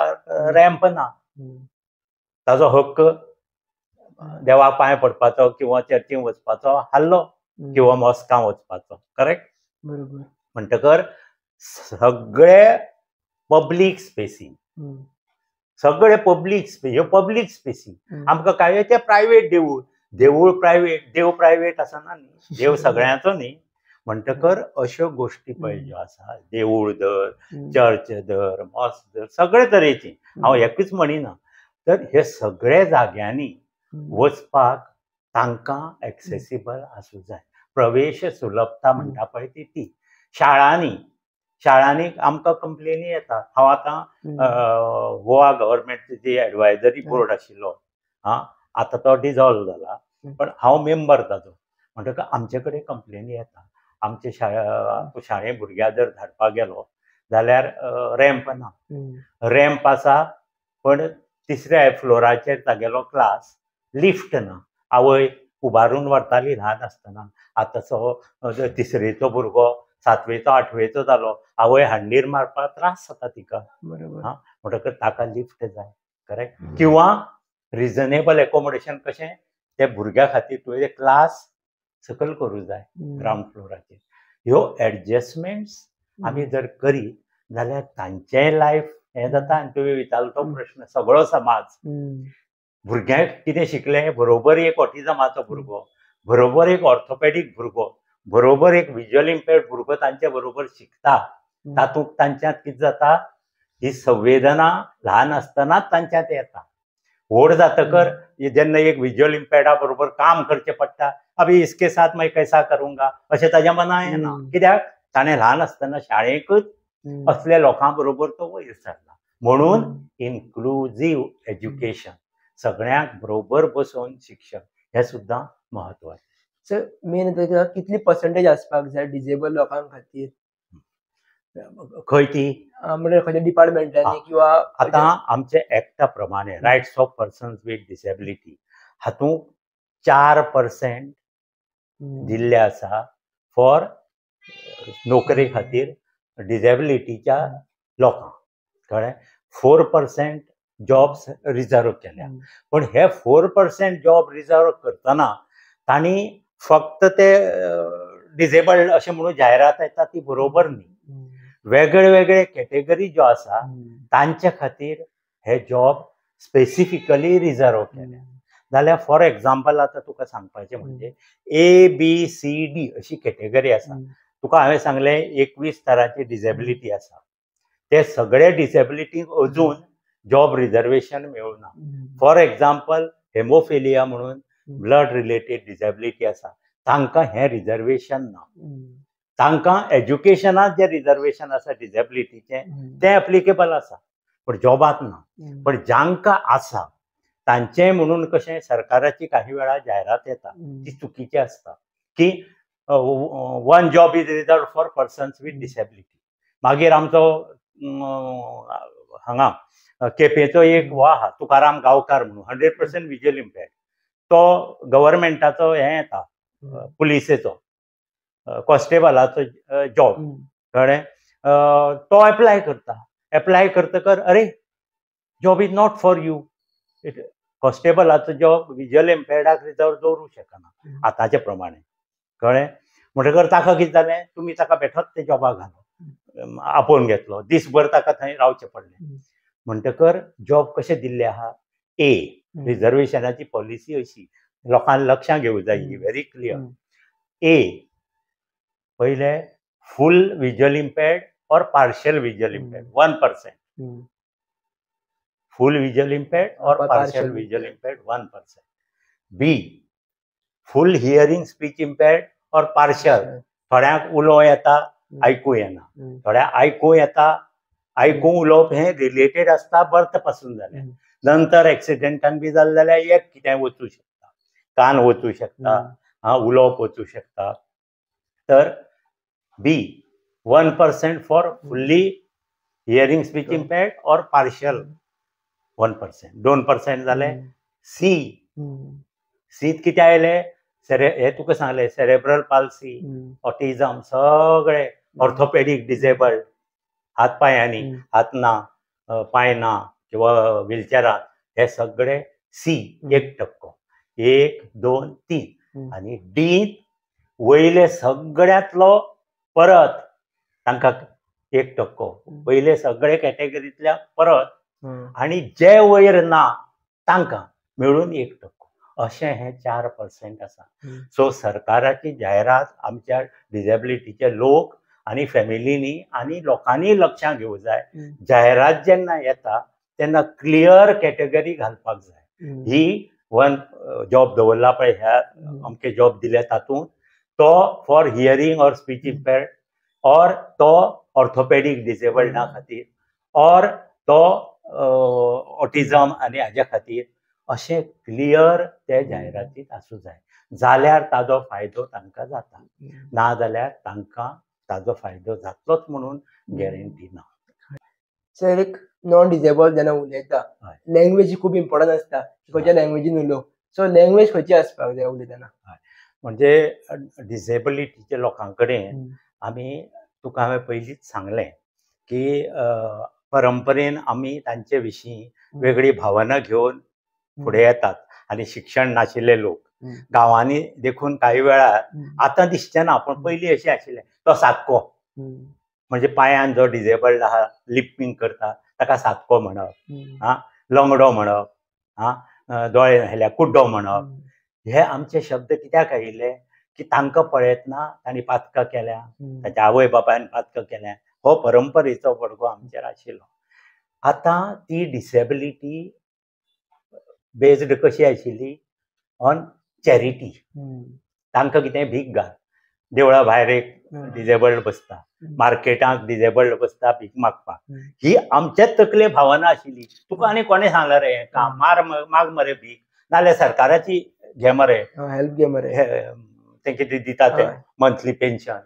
रॅम्प ना, ताजो हक्क देवाक पांय पडपाचो किंवा चर्चीन वचपाचो हाल्लो किंवा मॉस्कां वचपाचो. करेक्ट. बरोबर. म्हणटकर सगळे पब्लीक स्पेसी, सगळे पब्लीक स्पेस, ह्यो पब्लीक स्पेसी. आमकां काय ते प्रायवेट देवूळ प्रायवेट, देव प्रायवेट आसना न्ही, देव सगळ्यांचो न्ही. म्हणटकर अश्यो गोश्टी पळय ज्यो आसा, देवूळ धर, चर्च धर, मॉस्क धर, सगळे तरेची, हांव एकूच म्हणिना. तर हे सगळे जाग्यांनी वचपाक तांकां एक्सेसिबल आसूं जाय. प्रवेश सुलभता म्हणटा पळय ती. शाळांनी आमकां कंप्लेनी येता. हांव आतां गोवा गव्हर्मेंट जी एडवायझरी बोर्ड आशिल्लो, आतां तो डिजॉल्व जाला, पण हांव मेंबर ताजो. म्हणटकर आमचे कडेन कंप्लेनी येता. आमचे शाळेंत भुरग्यां जर धाडपाक गेलो जाल्यार रॅम्प ना, रॅम्प आसा पण तिसऱ्या फ्लोराचेर तागेलो क्लास, लिफ्ट ना. आवय उबारून व्हरताली ल्हान आसतना, आतांचो तिसरेचो भुरगो 7वेचो 8वेचो जालो, आवय हांडीर मारपाक त्रास जाता तिका. म्हणटकर ताका लिफ्ट जाय. करेक्ट. किंवा रिजनेबल एकोमोडेशन कशें, त्या भुरग्या खातीर तुवें क्लास सकयल करूं जाय ग्रावंड फ्लोराचेर. ह्यो एडजस्टमेंट्स आमी जर करीत जाल्यार तांचेय लायफ हें जाता. आनी तुवें विचारलो तो प्रश्न, सगळो समाज, भुरग्यांक कितें शिकलें, बरोबर एक ऑटिझमाचो भुरगो, बरोबर एक ऑर्थोपॅडीक भुरगो, बरोबर एक विज्युअल इम्पेर्ड भुरगो तांचे बरोबर शिकता. तातूंत तांच्यांत कितें जाता, ही संवेदना ल्हान आसतनाच तांच्यांत येता. व्हड जातकर जेन्ना एक विज्युअल इम्पेर्डा बरोबर काम करचें पडटा, अभी इसके साथ मैं कैसा करूंगा अशें ताज्या मनां येना. कित्याक ताणें ल्हान आसतना शाळेंकच असल्या लोकां बरोबर तो वयर सरला. म्हणून इन्क्लुझीव एज्युकेशन, सगळ्यांक बरोबर बसोवन शिक्षण, हें सुद्दां म्हत्वाचें. सर मेन कितली पर्संटेज आसपाक जाय डिजेबल लोकां खातीर? खंय ती म्हणजे खंयच्या डिपार्टमेंटांनी किंवा आतां आमचे एक्टा प्रमाणे rights of persons with disability हातूंत 4% दिल्ले आसा फॉर नोकरे खातीर डिसेबिलिटीच्या लोकांक. कळ्ळें. 4% जॉब्स रिजर्व केल्या. पण हे 4% जॉब रिजर्व करतना तांणी फक्त ते डिसेबल्ड अशें म्हणून जायरात येता ती बरोबर न्ही. वेगळे वेगळे कॅटेगरी ज्यो आसा तांचे खातीर हे जॉब स्पेसिफिकली रिजर्व केल्या. जाल्यार फॉर एग्जाम्पल आतां तुका सांगपाचें म्हणजे ABCD अशी कॅटेगरी आसा. तुका हांवें सांगलें 21 तरांची डिसेबिलिटी आसा. ते सगळे डिसेबिलिटीक अजून जॉब रिजर्वेशन मेळुना. फॉर एग्जाम्पल हेमोफिलिया म्हणून ब्लड रिलेटेड डिसेबिलिटी आसा, तांकां हें रिजर्वेशन ना. तांकां एज्युकेशनांत जें रिजर्वेशन आसा डिसेबिलिटीचें तें एप्लिकेबल आसा, पण जॉबांत ना. पण जांकां आसा तांचे म्हणून कशें सरकाराची काही वेळा जायरात येता ती चुकीची असता की one job is reserve for persons with disability. मागीर आमचो हांगा केपेंचो एक वो आहा तुकाराम गांवकार म्हणून 100% विज्युअल इम्पेयर्ड. तो गव्हर्मेंटाचो हे येता पुलिसेचो कॉन्स्टेबलाचो जॉब कळ्ळें. तो एप्लाय करतकर अरे job is not for you. कॉन्स्टेबलाचो जॉब विज्युअल इम्पेयर्डाक रिजर्व दवरूंक शकना आतांचे प्रमाणे कळ्ळें. म्हणटकर ताका कितें जालें तुमी ताका बेठोच ते जॉबाक घालो आपोवन घेतलो दिसभर ताका थंय रावचें पडलें. म्हणटकर जॉब कशें दिल्ले आहा ए रिजर्वेशनाची पॉलिसी अशी लोकांक लक्षांत घेवंक जाय ही व्हेरी क्लियर. ए पहिले फूल विज्युअल इम्पेयर्ड और partial visual impaired 1%. Full visual impaired और partial visual impaired 1%. B full hearing speech impaired और पार्शियल. थोड्यांक उलोवं येता आयकूं येना. थोड्यांक आयकूं येता आयकूंक उलोवप हें रिलेटेड आसता बर्थ पासून जालें. नंतर एक्सिडेंटान बी जालें जाल्यार एक कितें वचूं शकता कान वचूं शकता उलोवप वचूं शकता. तर बी 1% for fully hearing speech impaired और पार्शियल 1%. 2% जाले. सीत कितें आयलें हे तुका सांगलें सेरेब्रल पाल्सी ऑटिझम सगळे ऑर्थोपेडीक डिसेबल्ड हात पांयांनी हात ना पांय ना किंवा व्हिलचॅरान हे सगळे सी 1%. 1, 2, 3 आनी डी वयले सगळ्यांतलो परत तांकां 1%. पयले सगळे कॅटेगरींतल्या परत आनी जे वयर ना तांकां मेळून 1%. अशें हे 4% आसा. सो सरकाराची जायरात आमच्या डिसेबिलिटीचे लोक आनी फॅमिलीनी आनी लोकांनी लक्षांत घेवंक जाय. जायरात जेन्ना येता तेन्ना क्लियर कॅटेगरी घालपाक जाय. ही वन जॉब दवरला पळय ह्या अमके जॉब दिले तातूंत तो फॉर हियरिंग और स्पीच इम्पेयर्ड और तो ऑर्थोपेडीक डिसेबल्डा खातीर और तो ऑटिझम आनी हाज्या खातीर अशें क्लियर ते जायरातीत आसूं जाय. जाल्यार ताजो फायदो तांकां जाता. ना जाल्यार तांकां ताजो फायदो जातलोच म्हणून गॅरंटी ना. सर एक नॉन डिसेबल जेन्ना उलयता लँग्वेज ही खूब इम्पॉर्टंट आसता खंयच्या लँग्वेजीन उलोवं. सो लँग्वेज खंयची आसपाक जाय उलयतना. म्हणजे डिसेबिलिटीच्या लोकां कडेन आमी तुका हांवें पयलींच सांगलें की परंपरेन आमी तांचे विशीं वेगळी भावना घेवन फुडें येतात. आनी शिक्षण नाशिल्ले लोक गांवांनी देखून काही वेळार आतां दिसचें ना पण पयलीं अशें आशिल्लें तो सातको म्हणजे पांयान जो डिसेबल्ड आहा लिप्पिंग करता ताका सातको म्हणप लंगडो म्हणप दोळे न्हयल्यार कुड्डो म्हणप. हे आमचे शब्द कित्याक आयिल्ले की तांकां पळयतना तांणी पातकां केल्या ताच्या आवय बापायन पातकां केल्या हो परंपरेचो बडगो आमचेर आशिल्लो. आतां ती डिसेबिलिटी बेज्ड कशी आशिल्ली ऑन चॅरिटी. तांकां कितें भीक घाल देवळा भायर एक डिसेबल्ड बसता मार्केटांत डिसेबल्ड बसता भीक मागपाक. ही आमचेच तकले भावना आशिल्ली. तुका आनी कोणें सांगला रे माग मरे भीक नाल्यार सरकाराची घे मरे हेल्प घे मरे ते कितें दिता ते मंथली पेन्शन.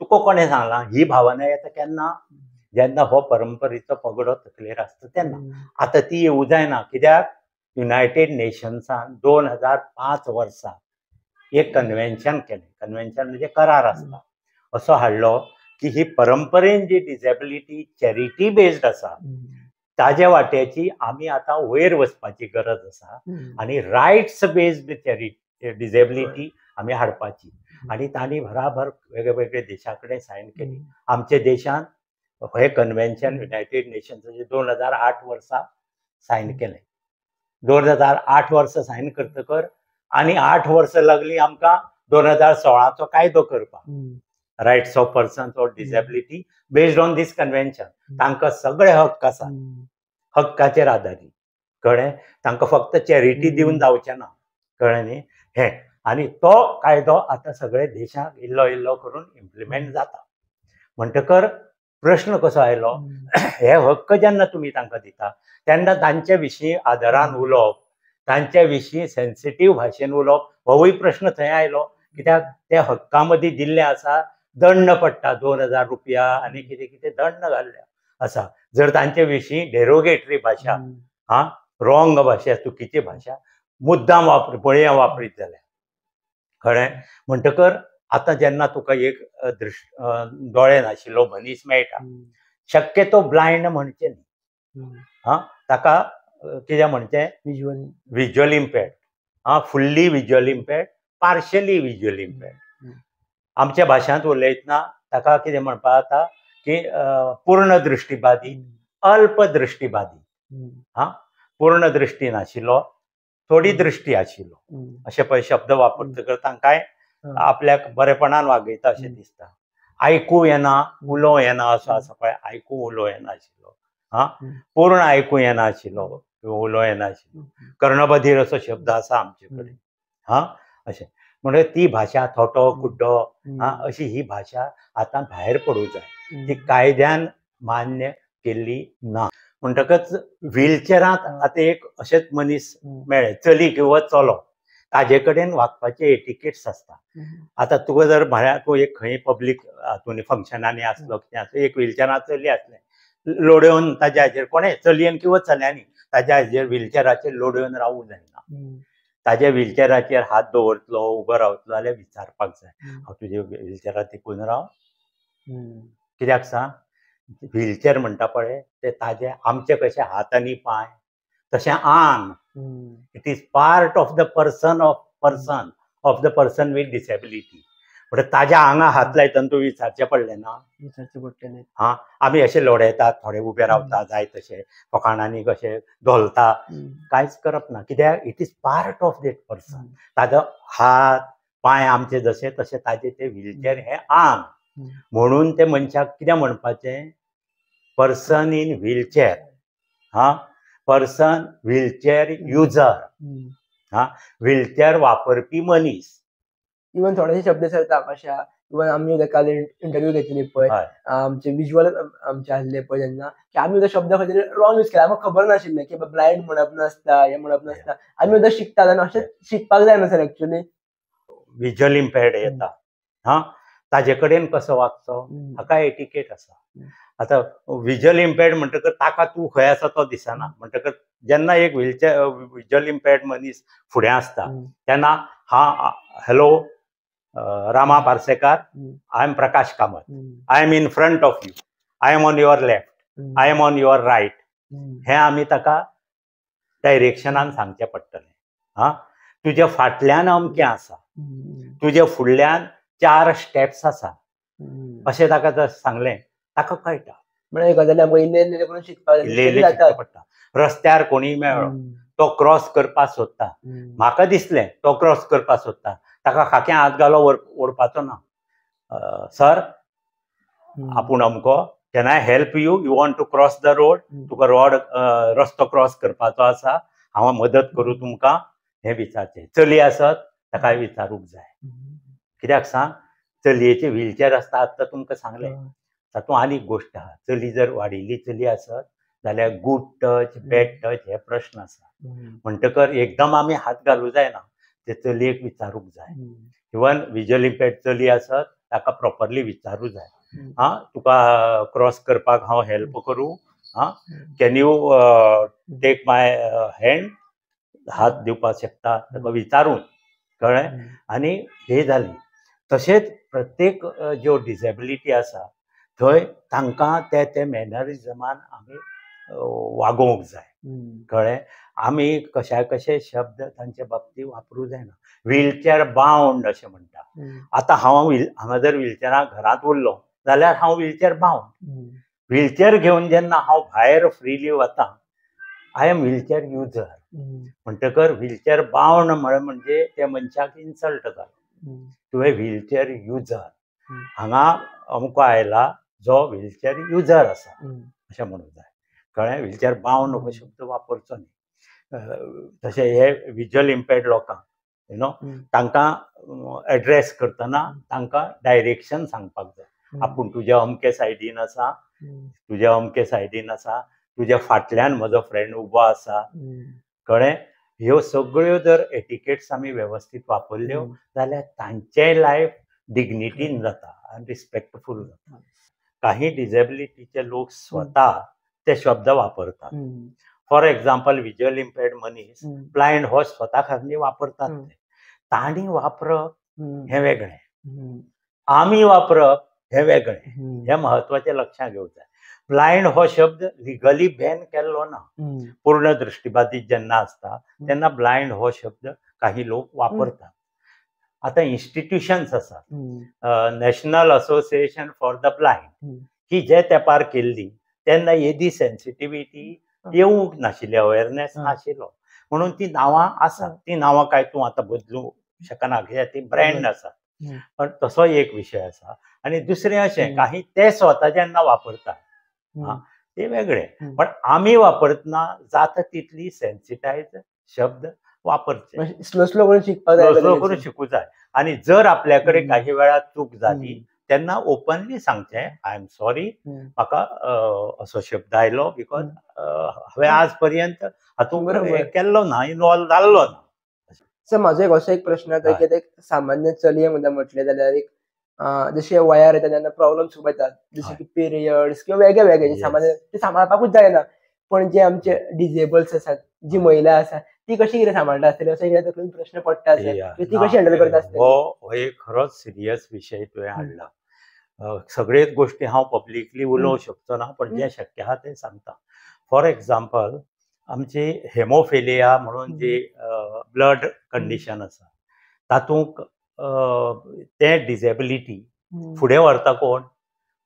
तुका कोणें सांगला. ही भावना येता केन्ना जेन्ना हो परंपरेचो पगडो तकलेर आसता तेन्ना. आतां ती येवूं जायना कित्याक युनायटेड नेशन्सान 2005 वर्सा एक कन्वेन्शन केलें. कन्वेन्शन म्हणजे करार आसता असो हाडलो की ही परंपरेन जी डिसेबिलिटी चॅरिटी बेज्ड आसा ताजे वाट्याची आमी आतां वयर वचपाची गरज आसा आनी रायट्स बेज्ड चॅरिटी डिसेबिलिटी आमी हाडपाची. आनी तांणी भराभर वेगळे वेगळे देशा कडेन सायन केली. आमच्या देशान हे कन्वेन्शन युनायटेड नेशन्साचे 2008 वर्सा सायन केलें. 2008 वर्सा सायन करतकर आनी 8 वर्सां लागलीं आमकां 2016चो कायदो करपाक. Rights of persons of disability based on this convention. तांकां सगळे हक्क आसात हक्काचेर आदारीत कळ्ळें. तांकां फक्त चॅरिटी दिवन जावचें ना कळ्ळें न्ही हें. आनी तो कायदो आतां सगळे देशांक इल्लो इल्लो करून इम्प्लिमेंट जाता. म्हणटकर प्रश्न कसो आयलो हे हक्क जेन्ना तुमी तांकां दिता तेन्ना तांचे विशीं आदरान उलोवप तांच्या विशीं सेन्सिटीव भाशेन उलोवप होवूय प्रश्न थंय आयलो, कित्याक त्या हक्का मदीं दिल्ले आसा, दंड पडटा 2000 रुपया आनी कितें कितें दंड घाल्ले आसा जर तांचे विशीं डेरोगेटरी भाशा, रॉंग भाशा, चुकीची भाशा मुद्दाम पळया वापरीत जाल्यार कळ्ळें. म्हणटकर आतां जेन्ना तुका एक दोळे नाशिल्लो मनीस मेळटा, शक्यतो ब्लायंड म्हणचे न्ही, ताका कितें म्हणचें, visual impaired, fully visual impaired, partially visual impaired. आमच्या भाशांत उलयतना ताका कितें म्हणपा जाता की पूर्ण दृश्टीबाधित, अल्प दृश्टीबाधित, पूर्ण दृश्टी नाशिल्लो, थोडी दृश्टी आशिल्लो, अशे पळय शब्द वापरतकर तांकांय आपल्याक बरेपणान वागयता अशें दिसता. आयकूं येना, उलोवं येना असो आसा पळय, आयकूं उलोवं येना आशिल्लो, पूर्ण आयकूं येना आशिल्लो, उलोवं येना आशिल्लो, कर्णबधीर असो शब्द आसा आमचे कडेन, अशें. म्हणजे ती भाशा थोटो कुड्डो अशी ही भाशा आतां भायर पडूं जाय, ती कायद्यान मान्य केल्ली ना. म्हणटकच व्हीलचॅरांत आतां एक अशेच मनीस मेळ्ळे, चली किंवा चलो, ताजे कडेन वागपाचे एटिकेट्स आसता. आतां तुका जर म्हळ्यार तूं एक खंय पब्लीक हातूंनी फंक्शनांनी आसलो, कितें आसलो, एक व्हीलचॅरांत चली आसलें, लोडयोन ताज्या हाजेर कोणें चलयेन किंवा चल्यांनी ताज्या हाजेर व्हीलचॅराचेर लोडयोन रावूंक जायना. ताज्या व्हीलचॅराचेर हात दवरतलो, उबो रावतलो जाल्यार विचारपाक जाय, हांव तुजे व्हीलचॅरार तेकून राव, कित्याक सांग, व्हीलचॅर म्हणटा पळय ते ताजे आमचे कशे हात आनी पांय तशें आंग, it is part of the person of the person with disability. म्हणजे ताज्या आंगा हात लायतना तूं विचारचें पडलें ना, विचारचें पडटलें. आमी अशें लोडयतात, थोडे उबे रावता जाय तशे, फकाणांनी कशे धोलता, कांयच करप ना, कित्याक it is part of that person. ताजो हात पांय आमचे जशे तशे ताजे ते व्हीलचॅर हें आंग. म्हणून ते मनशाक कितें म्हणपाचें, person in wheelchair, person wheelchair user, wheelchair वापरपी मनीस. इवन थोडेशे शब्द सरता कशा, इवन आमी काल इंटरव्यू घेतली पळय, आमचे विज्युअल आमचे आसले पळय तेन्ना, की आमी तो शब्द खंय तरी रॉंग यूज केला, आमकां खबर नाशिल्लें की ब्लायंड म्हणप नासता, हें म्हणप नासता, आमी सुद्दां शिकतात आनी अशें शिकपाक जाय न्हू सर एक्चुअली. विज्युअल इम्पेर्ड येता, ताजे कडेन कसो वागचो हाका एटिकेट आसा. आतां विज्युअल इम्पेर्ड म्हणटकर ताका तूं खंय आसा तो दिसना, म्हणटकर जेन्ना एक विज्युअल इम्पेर्ड मनीस फुडें आसता तेन्ना hello Rama Parsekar, I am Prakash Kamat, I am in front of you, I am on your left, I am on your right, हें आमी ताका डायरेक्शनान सांगचें पडटलें. तुज्या फाटल्यान अमकें आसा, तुज्या फुडल्यान 4 स्टेप्स आसा, अशें ताका जर सांगलें ताका कळटा. म्हणजे गजाली आमकां इल्ले करून शिकपाक पडटा. रस्त्यार कोणीय मेळ्ळो, तो क्रॉस करपाक सोदता, म्हाका दिसलें तो क्रॉस करपाक सोदता, ताका खाक्यां हात घालो ओडपाचो ना. सर, आपूण अमको, can I help you, you want to cross the road, तुका रस्तो क्रॉस करपाचो आसा, हांव मदत करूं तुमकां, हें विचारचें. चली आसत ताकाय विचारूंक जाय, कित्याक सांग, चलयेचे व्हीलचॅर आसता. आतां तुमकां सांगलें, तातूंत आनी गोश्ट आहा, चली जर वाडिल्ली चली आसत जाल्यार गूड टच बॅड टच हे प्रश्न आसा. म्हणटकर एकदम आमी हात घालूं जायना, ते चलयेक विचारूंक जाय. इवन विज्युअल इम्पेर्ड चली आसत ताका प्रॉपरली विचारूं जाय, तुका क्रॉस करपाक हांव हेल्प करूं, can you take my hand, हात दिवपाक शकता, ताका विचारून, कळ्ळें. आनी हे जाली तशेंच प्रत्येक ज्यो डिसेबिलिटी आसा थंय तांकां ते मॅनरिजमान आमी वागोवंक जाय, कळ्ळें. आमी कशे शब्द तांच्या बाबतींत वापरूं जायना. व्हीलचॅर बावंड अशें म्हणटा. आतां हांगा जर व्हीलचॅराक घरांत उरलो जाल्यार हांव व्हीलचॅर बावंड. व्हीलचॅर घेवन जेन्ना हांव भायर फ्रिली वता, आय एम व्हीलचॅर युजर. म्हणटकर व्हीलचॅर बावंड म्हणजे त्या मनशाक इन्सल्ट जालो, तुवें व्हीलचॅर युजर. हांगा अमको आयला जो व्हीलचॅर युजर आसा अशें म्हणूंक जाय, कळ्ळें. व्हीलचॅर बावंड हो शब्द वापरचो न्ही. तशें हे विज्युअल इम्पेर्ड लोकांक तांकां एड्रेस करतना तांकां डायरेक्शन सांगपाक जाय. आपूण तुज्या अमके सायडीन आसा, तुज्या अमके सायडीन आसा, तुज्या फाटल्यान म्हजो फ्रेंड उबो आसा, कळ्ळें. ह्यो सगळ्यो जर एटिकेट्स आमी व्यवस्थित वापरल्यो जाल्यार तांचेय लायफ डिग्निटीन जाता आनी रिस्पेक्टफूल जाता. काही डिसेबिलिटीचे लोक स्वता ते शब्द वापरतात. फॉर एक्झाम्पल विज्युअल इम्पेर्ड मनीस ब्लायंड हो स्वता खातीर वापरतात ते. तांणी वापरप हें वेगळें, आमी वापरप हें वेगळें. हें म्हत्वाचें लक्षात घेवंक जाय. ब्लायंड हो शब्द लिगली बॅन केल्लो ना. पूर्ण दृश्टिबाधित जेन्ना आसता तेन्ना ब्लायंड हो शब्द काही लोक वापरतात. आतां इन्स्टिट्यूशन्स आसात, National Association for the Blind ही जे तेंपार केल्ली तेन्ना येदी सेन्सिटिव्हिटी येवंक नाशिल्ली, अवेरनेस नाशिल्लो, म्हणून ती नांवां आसात. ती नांवां काय तूं आतां बदलूंक शकना, कित्याक ती ब्रँड आसा. पण तसो एक विशय आसा. आनी दुसरें अशें काही ते स्वता जेन्ना वापरतात ते वेगळें, पण आमी वापरतना जाता तितली सेन्सिटायज शब्द वापरचे, स्लो स्लो करून शिकपाक स्लो स्लो करून शिकूंक जाय. आनी जर आपल्या कडेन काही वेळा चूक जाली तेन्ना ओपनली सांगचें, आय एम सॉरी, म्हाका असो शब्द आयलो, बिकॉज हांवें आज पर्यंत हातूंत केल्लो ना, इनवॉल्व जाल्लो ना. सर म्हाजो एक असो एक प्रश्न आसा की एक सामान्य चलये म्हणून म्हटलें जाल्यार एक जशे वयार येता तेन्ना प्रॉब्लेम्स खूब येतात, जशे की पिरियड्स किंवा वेगळे वेगळे सामान्य ते सांबाळपाकूच जायना. पण जे आमचे डिजेबल्स आसात, जी महिला आसा ती कशी कितें सांबाळटा आसतली असो एक प्रश्न पडटा सर, ती कशी हँडल करता आसतली? हो एक खरोच सिरियस विशय तुवें हाडला. सगळेच गोश्टी हांव पब्लिकली उलोवंक शकचो ना, पण जे शक्य आहा तें सांगता. फॉर एक्झाम्पल आमची हेमोफिलिया म्हणून जी ब्लड कंडिशन आसा तातूंत ते डिसेबिलिटी फुडें व्हरता कोण?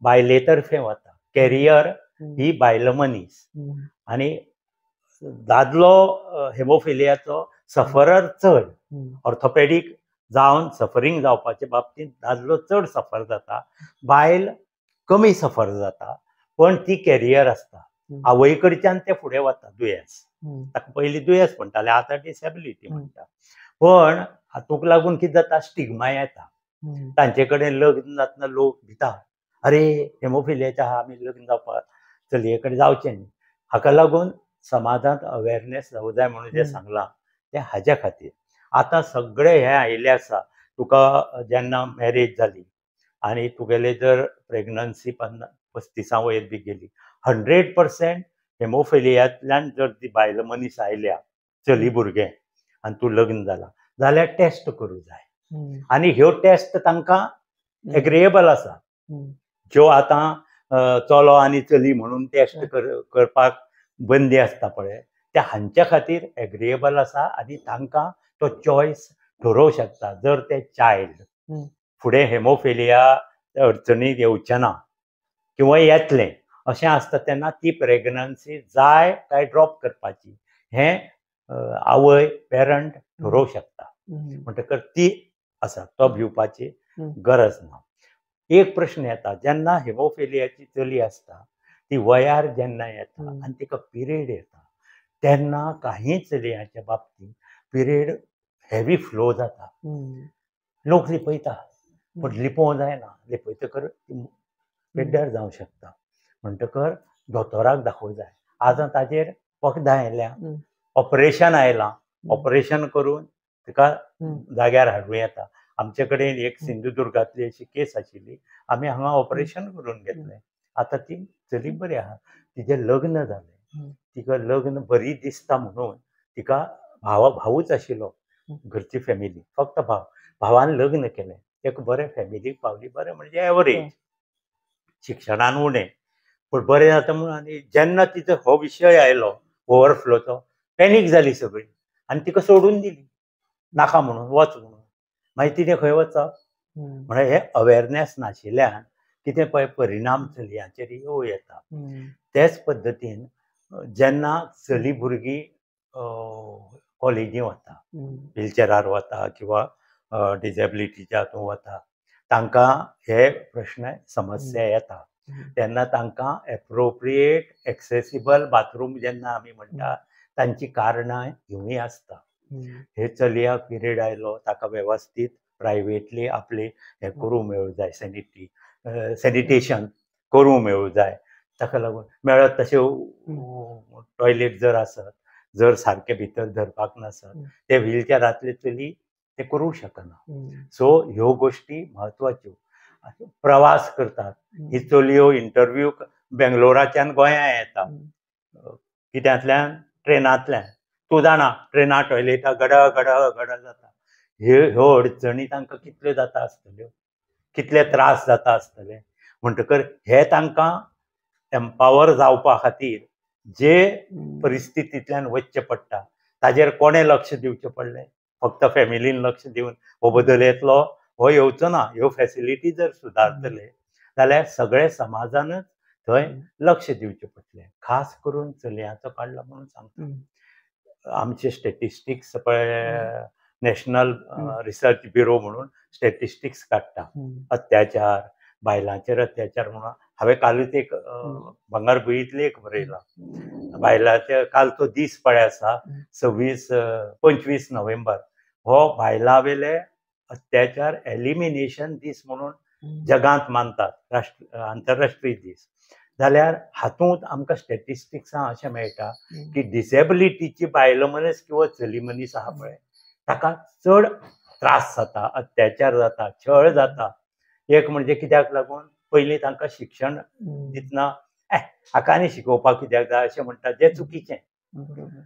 बायलेतर्फे वता. कॅरियर ही बायल मनीस, आनी दादलो हेमोफिलियाचो सफरर चड, ऑर्थोपेडीक जावन सफरींग जावपाचे बाबतींत दादलो चड सफर जाता, बायल कमी सफर जाता, पण ती कॅरियर आसता. आवय कडच्यान ते फुडें वता दुयेंस. ताका पयलीं दुयेंस म्हणटाले, आतां डिसेबिलिटी म्हणटा. पण हातूंक लागून कितें जाता? स्टिग्मा येता. तांचे कडेन लग्न जातना लोक भिता, अरे हेमोफिलियाचे आहा, आमी लग्न जावपाक चलये कडेन जावचें न्ही. हाका लागून समाजांत अवेरनेस जावूं जाय म्हणून जें सांगलां तें हाज्या खातीर. आतां सगळें हें आयिल्लें आसा. तुका जेन्ना मॅरेज जाली आनी तुगेले जर प्रेग्नन्सी 35 वयर बी गेली, 100% हेमोफिलियांतल्यान जर ती बायल मनीस आयल्या, चली भुरगें, आनी तूं लग्न जालां जाल्यार टेस्ट करूं जाय. आनी ह्यो टेस्ट तांकां एग्रिएबल आसा. ज्यो आतां चलो आनी चली म्हणून टेस्ट करपाक बंदी आसता पळय, त्या हांच्या खातीर एग्रिएबल आसा आनी तांकां तो चॉयस ठरोवंक शकता. जर ते चायल्ड फुडें हेमोफिलिया अडचणीक येवचें ना किंवा येतलें अशें आसता तेन्ना ती प्रेग्नन्सी जाय काय ड्रॉप करपाची हें आवय पेरंट ठरोवंक शकता. म्हणटकर ती आसा, तो भिवपाची गरज ना. एक प्रश्न येता, जेन्ना हेमोफिलियाची चली आसता ती वयार जेन्ना येता आनी तिका पिरियड येता तेन्ना काही चलयांच्या बाबतींत पिरियड हेवी फ्लो जाता. लोक लिपयता, पण लिपोवंक जायना. लिपयतकर पिड्ड्यार जावंक शकता. म्हणटकर दोतोराक दाखोवंक जाय. आतां ताजेर वखदां आयल्या, ऑपरेशन आयलां, ऑपरेशन करून तिका जाग्यार हाडूं येता. आमचे कडेन एक सिंधुदुर्गांतली अशी केस आशिल्ली, आमी हांगा ऑपरेशन करून घेतलें. आतां ती चली बरी आहा. तिजें लग्न जालें, तिका लग्न बरी दिसता म्हणून तिका भावूच आशिल्लो, घरची फॅमिली फक्त भावान लग्न केलें, तेका बरें फॅमिलीक पावली, बरें म्हणजे एवरेज, शिक्षणान उणें, पूण बरें जाता म्हणून. आनी जेन्ना तिचो हो विशय आयलो ओवरफ्लोचो, पॅनीक जाली सगळी आनी तिका सोडून दिली, नाका म्हणून, वच म्हणून. मागीर तिणें खंय वचप? म्हळ्यार हे अवेरनेस नाशिल्ल्यान कितें पळय परिणाम चलयांचेर येवं येता. तेच पद्दतीन जेन्ना चली भुरगीं कॉलेजी वता, व्हिलचॅरार वता किंवा डिसेबिलिटीच्या हातूंत वता, तांकां हे प्रश्न समस्या येता. तेन्ना तांकां एप्रोप्रिएट एक्सेसिबल बाथरूम जेन्ना आमी म्हणटा तांची कारणां हिवूय आसता. हे चलयाक पिरियड आयलो, ताका वेवस्थीत प्रायवेटली आपली हें करूंक मेळूं जाय, सॅनिटेशन करूंक मेळूं जाय. ताका लागून मेळत तशें टॉयलेट जर आसत जर सारखे भितर धरपाक नसत ते व्हीलचॅरांतले चली ते करूंक शकना. सो ह्यो गोष्टी म्हत्वाच्यो. प्रवास करतात ही चलयो इंटरव्यू बेंगलोराच्यान गोंयां येता कित्यांतल्यान ट्रेनांतल्यान. तूं जाणा ट्रेना टॉयलेटां गडा गडा गडा जाता. ह्यो अडचणी तांकां कितल्यो जाता आसतल्यो, कितले त्रास जाता आसतले. म्हणटकर हे तांकां एम्पावर जावपा खातीर जे परिस्थितींतल्यान वचचें पडटा ताजेर कोणें लक्ष दिवचें पडलें. फक्त फॅमिलीन लक्ष दिवन हो बदल येतलो हो येवचो ना. ह्यो फॅसिलिटी जर सुदारतले जाल्यार सगळे समाजानच थंय लक्ष दिवचें पडटलें. खास करून चलयांचो काडला म्हणून सांगता. आमचे स्टॅटिस्टिक्स पळय नॅशनल रिसर्च ब्युरो म्हणून स्टॅटिस्टिक्स काडटा अत्याचार, बायलांचेर अत्याचार म्हणून. हांवें कालूच एक भांगरभुंयीतलें एक बरयलां. बायलांचे कालचो दीस पळय आसा 25 नोव्हेंबर हो बायलां वेले अत्याचार एलिमिनेशन दीस म्हणून जगांत मानतात, आंतरराष्ट्रीय दीस. जाल्यार हातूंत आमकां स्टॅटिस्टिक्सां अशें मेळटा की डिसेबिलिटीची बायल मनीस किंवा चली मनीस आहा पळय ताका चड त्रास जाता, अत्याचार जाता, छळ जाता. एक म्हणजे कित्याक लागून पयलीं तांकां शिक्षण दितना हाका आनी शिकोवपाक कित्याक जाय अशें म्हणटा, जें चुकीचें.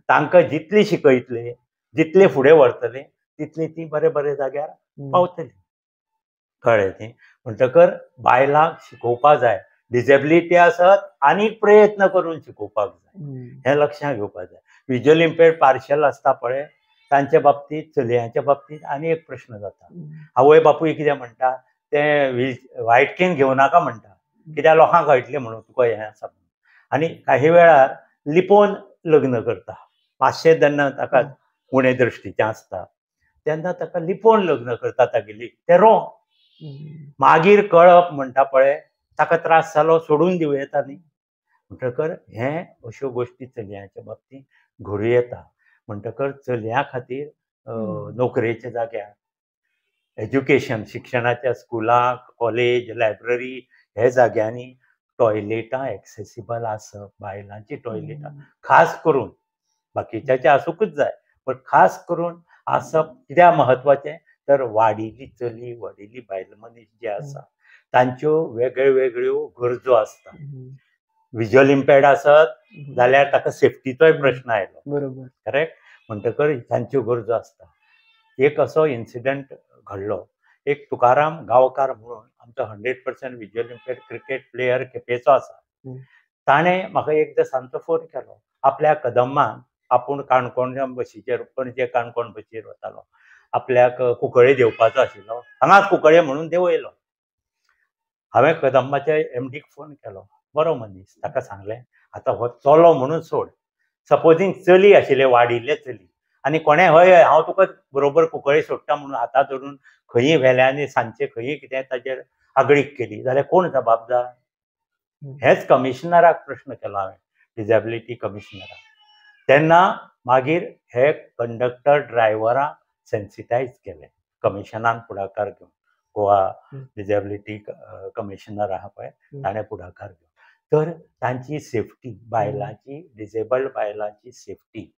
तांकां जितली शिकयतले जितले फुडें व्हरतले तितली ती बरे बरे जाग्यार पावतली. कळ्ळें न्ही. म्हणटकर बायलांक शिकोवपा जाय. डिसेबिलिटी आसत आनी प्रयत्न करून शिकोवपाक जाय. हें लक्षांत घेवपाक जाय. विज्युअल इम्पेर्ड पार्शल आसता पळय तांचे बाबतींत चलयांच्या बाबतींत आनी एक प्रश्न जाता. आवय बापूय कितें म्हणटा ते व्हायट केन घेवं नाका म्हणटा कित्याक लोकांक कळटलें म्हणून तुका हें आसा म्हणून. आनी काही वेळार लिपोवन लग्न करता. मातशें जेन्ना ताका उणे दृश्टीचें आसता तेन्ना ताका लिपोवन लग्न करता तागेली. तें रॉंग. मागीर कळप म्हणटा पळय ताका त्रास जालो सोडून दिवं येता न्ही. म्हणटकर हें अश्यो गोश्टी चलयांच्या बाबतींत घडूं येता. म्हणटकर चलयां खातीर नोकरेच्या जाग्यार एज्युकेशन शिक्षणाच्या स्कुलाक, कॉलेज, लायब्ररी हे जाग्यांनी टॉयलेटां एक्सेसिबल आसप. बायलांची टॉयलेटां खास करून बाकीच्याचे आसूंकच जाय पण खास करून आसप. कित्याक म्हत्वाचें तर वाडिल्ली चली वाडिल्ली बायल मनीस जे आसा तांच्यो वेगळ्यो वेगळ्यो गरजो आसता. विज्युअल इम्पेर्ड आसत जाल्यार ताका सेफ्टीचोय प्रश्न आयलो. बरोबर. करेक्ट. म्हणटकर तांच्यो गरजो आसता. एक असो इन्सिडंट घडलो. एक तुकाराम गांवकार म्हणून आमचो 100% विज्युअल इम्पेर्ड क्रिकेट प्लेयर केपेंचो आसा. ताणें म्हाका एकदां सांजचो फोन केलो. आपल्या कदंबान आपूण काणकोण बसीचेर पणजे काणकोण बसीचेर वतालो. आपल्याक कुंकळे देंवपाचो आशिल्लो. हांगाच कुंकळे म्हणून देंवयलो. हांवें कदंबाच्या एमडीक फोन केलो. बरो मनीस. ताका सांगलें आतां हो चलो म्हणून सोड. सपोजींग चली आशिल्ले वाडिल्ले चली आनी कोणें हय हय हांव तुका बरोबर कुंकळे सोडटा म्हणून हातां धरून खंयी व्हेलें आनी सांजचें खंयी कितें ताचेर आगळीक केली जाल्यार कोण जबाबदार. हेच कमिशनराक प्रश्न केलो हांवें, डिसेबिलिटी कमिशनराक. तेन्ना मागीर हे कंडक्टर ड्रायव्हरांक सेन्सिटायज केले कमिशनान पुढाकार घेवन. गोवा डिसेबिलिटी कमिशनर आहा पळय ताणें पुढाकार घेवन. तर तांची सेफ्टी बायलांची डिसेबल्ड बायलांची सेफ्टी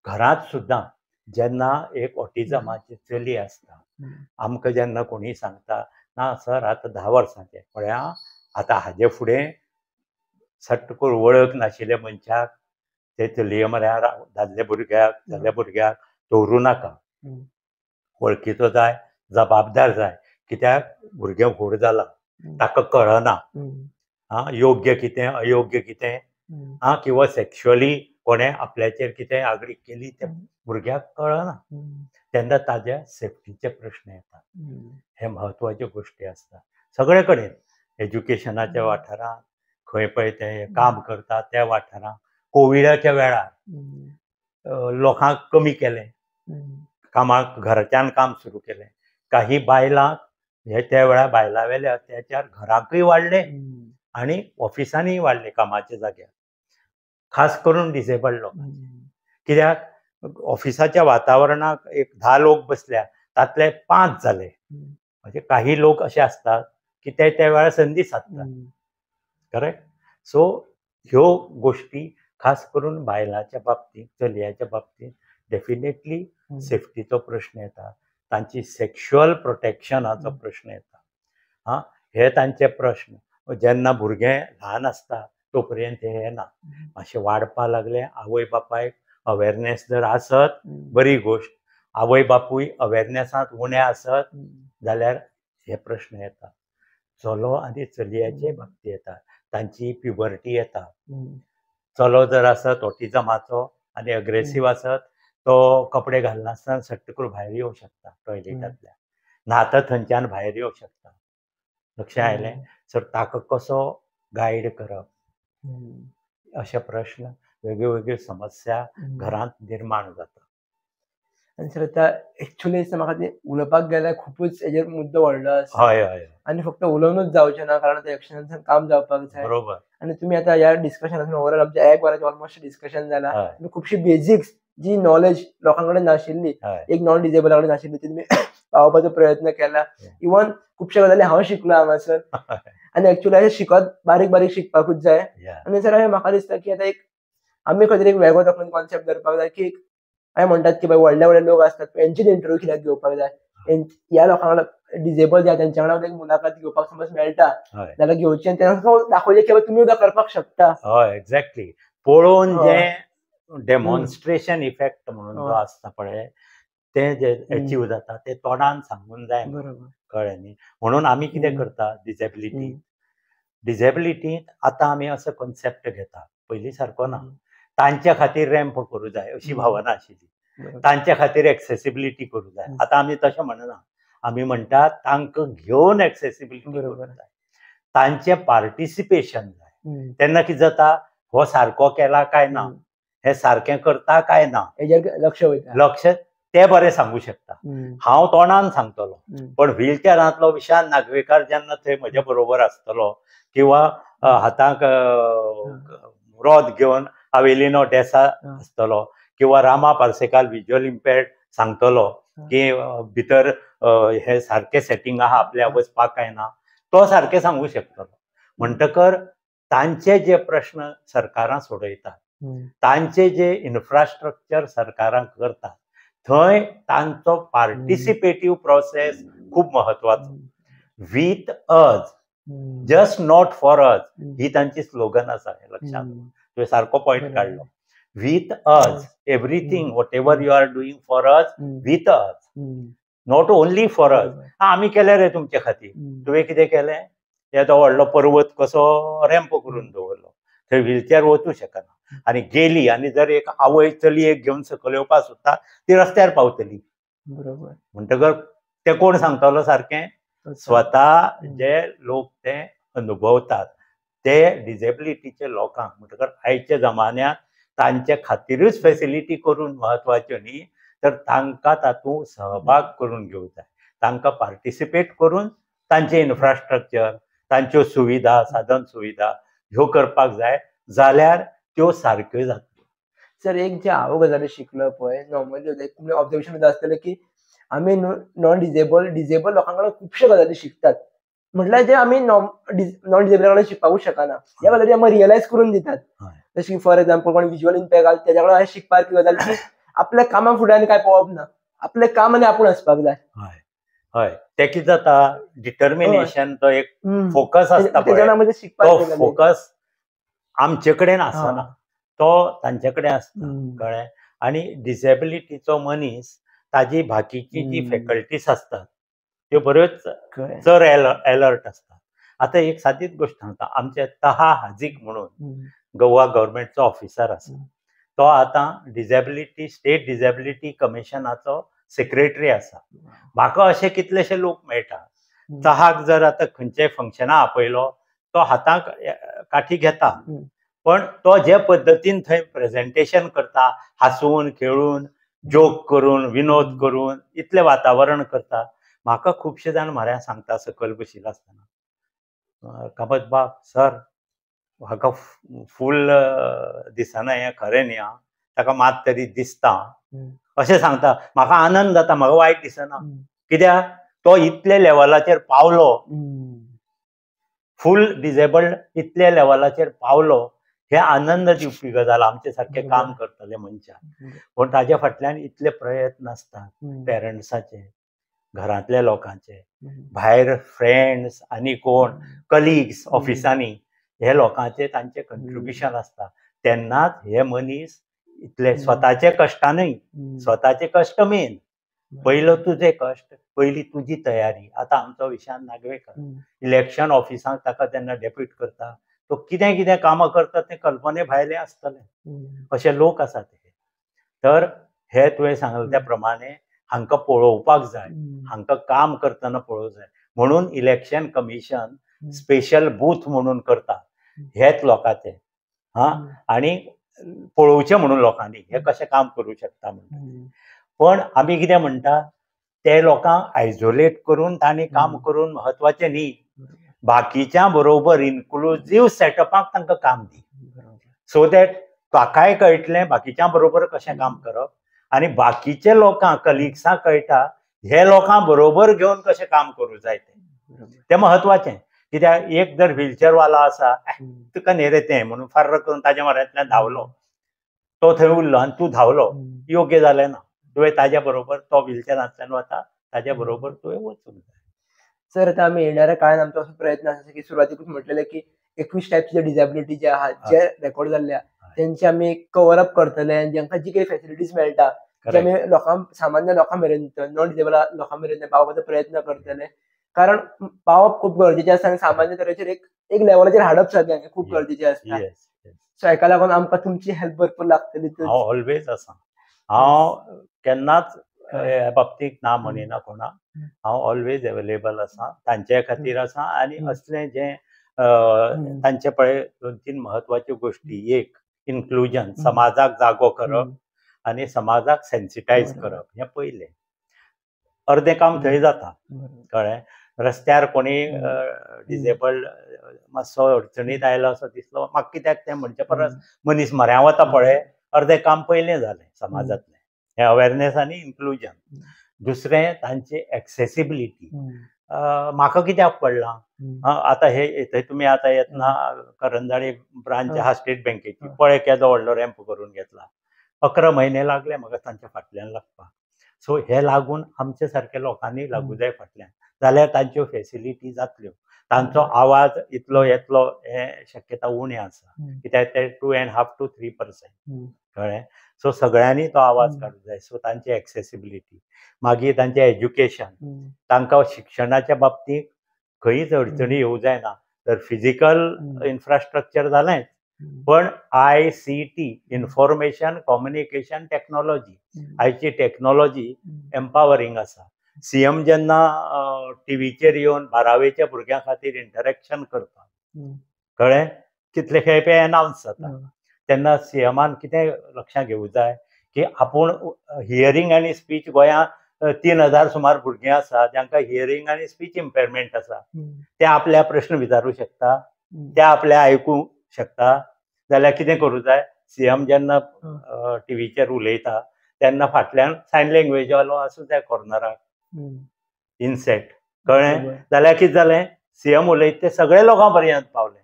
घरांत सुद्दां जेन्ना एक ऑटिझमाची चली आसता आमकां जेन्ना कोणी सांगता ना सर आतां 10 वर्सांचें पळया आतां हाजे फुडें सट्ट करून वळख नाशिल्ल्या मनशाक ते चलये म्हळ्यार दादल्या भुरग्याक दवरूं नाका. वळखीचो जाय, जबाबदार जाय. कित्याक भुरगें व्हड जालां ताका कळना योग्य कितें अयोग्य कितें किंवा सेक्शुअली कोणें आपल्याचेर कितें आगळीक केली तें भुरग्याक कळना. तेन्ना ताज्या सेफ्टीचे प्रश्न येतात. हे म्हत्वाच्यो गोश्टी आसता सगळे कडेन. एज्युकेशनाच्या वाठारांत खंय पळय ते काम करता त्या वाठारांत कोविडाच्या वेळार लोकांक कमी केलें कामाक. घराच्यान काम सुरू केलें. काही बायलांक हे त्या वेळार बायलां वेले अत्याचार घराकूय वाडले आनी ऑफिसांनीय वाडले कामाच्या जाग्यार. खास करून डिसेबल्ड लोकांक. कित्याक ऑफिसाच्या वातावरणाक एक 10 लोक बसल्या तातले 5 जाले. म्हणजे काही लोक असे आसतात की ते त्या वेळार संदी सादतात. करेक्ट. सो ह्यो गोश्टी खास करून बायलांच्या बाबतीत चलयांच्या बाबतीत डेफिनेटली सेफ्टीचो प्रश्न येता, तांची सेक्शुअल प्रोटेक्शनाचो प्रश्न येता. हे तांचे प्रश्न जेन्ना भुरगें ल्हान आसता तोपर्यंत हे येना. मातशें वाडपा लागले, आवय बापायक अवेरनेस जर आसत बरी गोश्ट, आवय बापूय अवेरनेसांत उणे आसत जाल्यार हे प्रश्न येता. चलो आनी चलयाचे बाबतींत येता, तांची प्युबर्टी येता. चलो जर आसत ऑटिझमाचो आनी अग्रेसीव आसत, तो कपडे घालनासतना सट्ट करून भायर येवं शकता टॉयलेटांतल्यान, न्हाता थंयच्यान भायर येवं शकता. लक्षांत आयलें? सर ताका कसो गायड करप, अशे प्रश्न, वेगळ्यो वेगळ्यो समस्या घरांत निर्माण जाता. आनी सर आतां एक्चुअली म्हाका ते उलोवपाक गेल्यार खूबच हेजेर मुद्दो व्हडलो आसा. हय हय आनी फक्त उलोवनूच जावचें ना, कारण आतां एक्शनांतल्यान काम जावपाक जाय. बरोबर. आनी तुमी आतां ह्या डिस्कशनांतून ओवरऑल आमच्या 1 वराचें ऑलमोस्ट डिस्कशन जालां. तुमी खुबशी बेजिक्स जी नॉलेज लोकां कडेन नाशिल्ली, एक नॉन डिजेबला कडेन नाशिल्ली, ती तुमी पावोवपाचो प्रयत्न केला. इवन खुबश्या गजाली हांव शिकलो हांगासर. आनी एक्चुअली अशें शिकत बारीक बारीक शिकपाकूच जाय. आनी सर म्हाका दिसता की आतां एक आमी खंय तरी एक वेगळो तकलेन कॉन्सेप्ट धरपाक जाय की हांवें म्हणटात की बाय व्हडले व्हडले लोक आसतात तेंचेच इंटरव्यू कित्याक घेवपाक जाय. ह्या लोकांक डिजेबल जे तेंच्या वांगडा एक मुलाखत घेवपाक समज मेळटा जाल्यार घेवची, आनी तांकां दाखोवचें की तुमी सुद्दां करपाक शकता. हय एक्झॅक्टली. पळोवन जे डेमॉन्स्ट्रेशन इफेक्ट म्हणून जो आसता पळय, ते जे अचीव जाता ते तोंडान सांगून जाय. कळ्ळें न्ही? म्हणून आमी कितें करता डिजेबिलिटींत आतां आमी असो कॉन्सेप्ट घेता, पयलीं सारको ना. तांच्या खातीर रॅम्प करूं जाय अशी भावना आशिल्ली, तांच्या खातीर एक्सेसिबिलिटी करूं जाय. आतां आमी तशें म्हणना, आमी म्हणटा तांकां घेवन एक्सेसिबिलिटी करूं जाय, तांचें पार्टिसिपेशन जाय. तेन्ना कितें जाता, हो सारको केला काय ना, हे सारकें करता काय ना, हेजेर लक्ष ते बरें सांगू शकता. हांव तोंडान सांगतलो, पण व्हीलचॅरांतलो विशाल नागवेकर जेन्ना थंय म्हजे बरोबर आसतलो, किंवा हातांक रोद घेवन अवेलिनो डेसा आसतलो, किंवा रामा पार्सेकाल विज्युअल इम्पेर्ड सांगतलो की भितर हे सारकें सेटिंग आहा आपल्या वचपाक काय ना, तो सारकें सांगू शकतलो. म्हणटकर तांचे जे प्रश्न सरकारां सोडयतात, तांचे जे इन्फ्रास्ट्रक्चर सरकारां करतात, थंय तांचो पार्टिसिपेटीव प्रोसेस खूब म्हत्वाचो. विथ अज, जस्ट नॉट फॉर अज, ही तांची स्लोगन आसा. हे लक्षांत, तुवें सारको पॉयंट काडलो. With us, everything whatever you are doing for us, with us, not only for us. आमी केलें रे तुमचे खातीर, तुवें कितें केलें? येदो व्हडलो पर्वत कसो रॅम्प करून दवरलो, थंय व्हीलचॅर वचूं शकना. आनी गेली आनी जर एक आवय चलयेक घेवन सकयल येवपाक सोदता, ती रस्त्यार पावतली. बरोबर. म्हणटकर ते कोण सांगतलो सारकें? स्वता जे लोक ते अनुभवतात ते डिजेबिलिटीचे लोकांक. म्हणटकर आयच्या जमान्यांत तांचे खातीरूच फेसिलिटी करून म्हत्वाच्यो न्ही, तर तांकां तातूंत सहभाग करून घेवंक जाय. तांकां पार्टिसिपेट करून तांचे इन्फ्रास्ट्रक्चर, तांच्यो सुविधा, साधन सुविधा ह्यो करपाक जाय, जाल्यार त्यो सारक्यो जातल्यो. सर एक जे हांव गजाली शिकलो पळय, नॉर्मली ऑब्जर्वेशन आसतलें की आमी नॉन डिजेबल लोकां कडल्यान खुबश्यो गजाली शिकतात. म्हटल्यार जे आमी नॉन डिजेबला कडल्यान शिकपाकूच शकना, ह्या गजाली आमकां रियलायज करून दितात. जशें की फॉर एक्झाम्पल कोण विज्युअल इम्पेक्ट आसा तेच्या कडल्यान शिकपाक गजाल की आपल्या कामा फुडें आनी काय पळोवप ना, आपलें काम आनी आपूण आसपाक जाय. हय, ते कितें जाता, डिटर्मिनेशन, तो एक फोकस आसता पळय, तो फोकस आमचे कडेन आसना, तो तांचे कडेन आसता. कळ्ळें? आनी डिसेबिलिटीचो मनीस ताजी बाकीची जी फॅकल्टीज आसतात त्यो बऱ्योच चड अलर्ट आसता. आतां एक सादीच गोश्ट सांगता, आमचे तहा हाजीक म्हणून गोवा गव्हर्मेंटचो ऑफिसर आसा, तो आतां डिजेबिलिटी स्टेट डिजेबिलिटी कमिशनाचो सेक्रेटरी आसा. म्हाका अशे कितलेशे लोक मेळटा, तहाक जर आतां खंयचेय फंक्शना आपयलो, तो हातांक काठी घेता, पण तो जे पद्दतीन थंय प्रेजेंटेशन करता, हांसून खेळून, जोक करून, विनोद करून, इतलें वातावरण करता. म्हाका खुबशे जाण म्हऱ्या सांगता सकयल बशिल्लो आसतना, कामत बाब सर म्हाका फूल दिसना, हें खरें न्ही, ताका मात तरी दिसता, अशें सांगता. म्हाका आनंद जाता, म्हाका वायट दिसना. कित्याक तो इतले लेवलाचेर पावलो, फूल डिजेबल्ड इतल्या लेवलाचेर पावलो हे आनंद दिवपी गजाल आमचे सारखे काम करतले मनशाक. पण ताजे फाटल्यान इतले प्रयत्न आसतात पेरंट्साचे, घरांतल्या लोकांचे, भायर फ्रेंड्स आनी कोण कलिग्स ऑफिसांनी हे लोकांचे तांचे कंट्रिब्युशन आसता. तेन्नाच हे मनीस इतले स्वताचे कश्टानय, स्वताचे कश्ट मेन, पयलो तुजे कश्ट, पयली तुजी तयारी. आतां आमचो विशांत नागवेकर इलेक्शन ऑफिसांक ताका जेन्ना डेप्यूट करता, तो कितें कितें कामां करता तें कल्पने भायलें आसतलें. अशे लोक आसात हे. तर हे तुवें सांगलें त्या प्रमाणे हांकां पळोवपाक जाय, हांकां काम करतना पळोवंक जाय. म्हणून इलेक्शन कमिशन स्पेशल बूथ म्हणून करता हेच लोकांचे. आनी पळोवचें म्हणून लोकांनी हे कशें काम करूं शकता म्हणून. पण आमी कितें म्हणटा, ते लोकांक आयसोलेट करून तांणी काम करून म्हत्वाचें न्ही. बाकीच्या बरोबर इन्क्लुझीव सेटअपाक तांकां काम दी, सो दॅट ताकाय कळटलें बाकीच्या बरोबर कशें काम करप, आनी बाकीचे लोकांक कलिग्सांक कळटा हे लोकां बरोबर घेवन कशें काम करूं जाय तें म्हत्वाचें. कित्याक एक जर व्हीलचॅरवालो आसा, तुका न्ही रे तें म्हणून फार्र करून ताज्या म्हऱ्यांतल्यान धांवलो, तो थंय उरलो आनी तूं धांवलो, योग्य जालें ना. तुवें ताज्या बरोबर तो व्हीलचॅरांतल्यान वता, ताज्या बरोबर तुवें वचूंक जाय. सर आता आम्ही येणाऱ्या काळात आमचो असो प्रयत्न आसा की सुरवातीकूच म्हटलेले की 21 टायपचे डिसेबिलिटी जे आहात, जे रेकॉर्ड जाल्ल्या त्यांचे आम्ही कव्हर अप करतले आनी जांकां जी काही फॅसिलिटीज मेळटा ते आमी लोकांक, सामान्य लोकां मेरेन, नॉन डिसेबल लोकां मेरेन पावपाचो प्रयत्न करतले. कारण पावप खूप गरजेचें आसता आनी सामान्य तरेचेर एक लेवलाचेर हाडप सगळ्यांक खूप गरजेचें आसता. सो हेका लागून आमकां तुमची हेल्प भरपूर लागतली. हांव ऑलवेज आसा, हांव केन्नाच ह्या बाबतींत ना म्हणिना कोणाक. हांव ऑलवेज अवेलेबल आसा, तांचे खातीर आसा. आनी असलें जें तांचे पळय 2-3 म्हत्वाच्यो गोश्टी, एक इन्क्लुजन, समाजाक जागो करप आनी समाजाक सेन्सिटायज करप, हें पयलें. अर्दें काम थंय जाता, कळ्ळें. रस्त्यार कोणी डिसेबल्ड मातसो अडचणीत आयलो असो दिसलो, म्हाका कित्याक तें म्हणचे परस मनीस म्हऱ्या वता पळय, अर्दें काम पयलें जालें समाजांतलें. हें अवेरनेस आनी इन्क्लुजन. दुसरें तांची एक्सेसिबिलिटी. म्हाका कित्याक पडलां, आतां हे थंय तुमी आतां येतना करंजाळी ब्रांच आहा स्टेट बँकेची, पळय केदो व्हडलो रॅम्प करून घेतला. 11 म्हयने लागले म्हाका तांच्या फाटल्यान लागपाक. सो हे लागून आमचे सारके लोकांनी लागू जाय फाटल्यान, जाल्यार तांच्यो फॅसिलिटी जातल्यो. तांचो आवाज इतलो येतलो हे शक्यता उणी आसा, कित्याक ते 2.5 to 3%, कळ्ळें. सो सगळ्यांनी तो आवाज काडूंक जाय. सो तांची एक्सेसिबिलिटी, मागीर तांचें एज्युकेशन, तांकां शिक्षणाच्या बाबतींत खंयच अडचणी येवं जायना. तर फिजिकल इन्फ्रास्ट्रक्चर जालेंच, पण ICT, इन्फॉर्मेशन कम्युनिकेशन टेक्नॉलॉजी, आयची टेक्नॉलॉजी एम्पावरींग आसा. सीएम जेन्ना टीव्हीचेर येवन 12वेच्या भुरग्यां खातीर इंटरॅक्शन करता, कळ्ळें, कितले खेपे अनावन्स जाता, तेन्ना सीएमान कितें लक्षांत घेवूंक जाय की आपूण हियरींग आनी स्पीच गोंयांत 3000 सुमार भुरगीं आसा जांकां हियरींग आनी स्पीच इम्पेरमेंट आसा. ते आपल्या प्रश्न विचारूं शकता, ते आपले आयकूंक शकता. जाल्यार कितें करूं जाय, सीएम जेन्ना टीव्हीचेर उलयता तेन्ना फाटल्यान सायन लँग्वेजवालो आसूं जाय कॉर्नराक, इनसेट, कळ्ळें. जाल्यार कितें जालें, सीएम उलयता ते सगळे लोकां पर्यंत पावलें,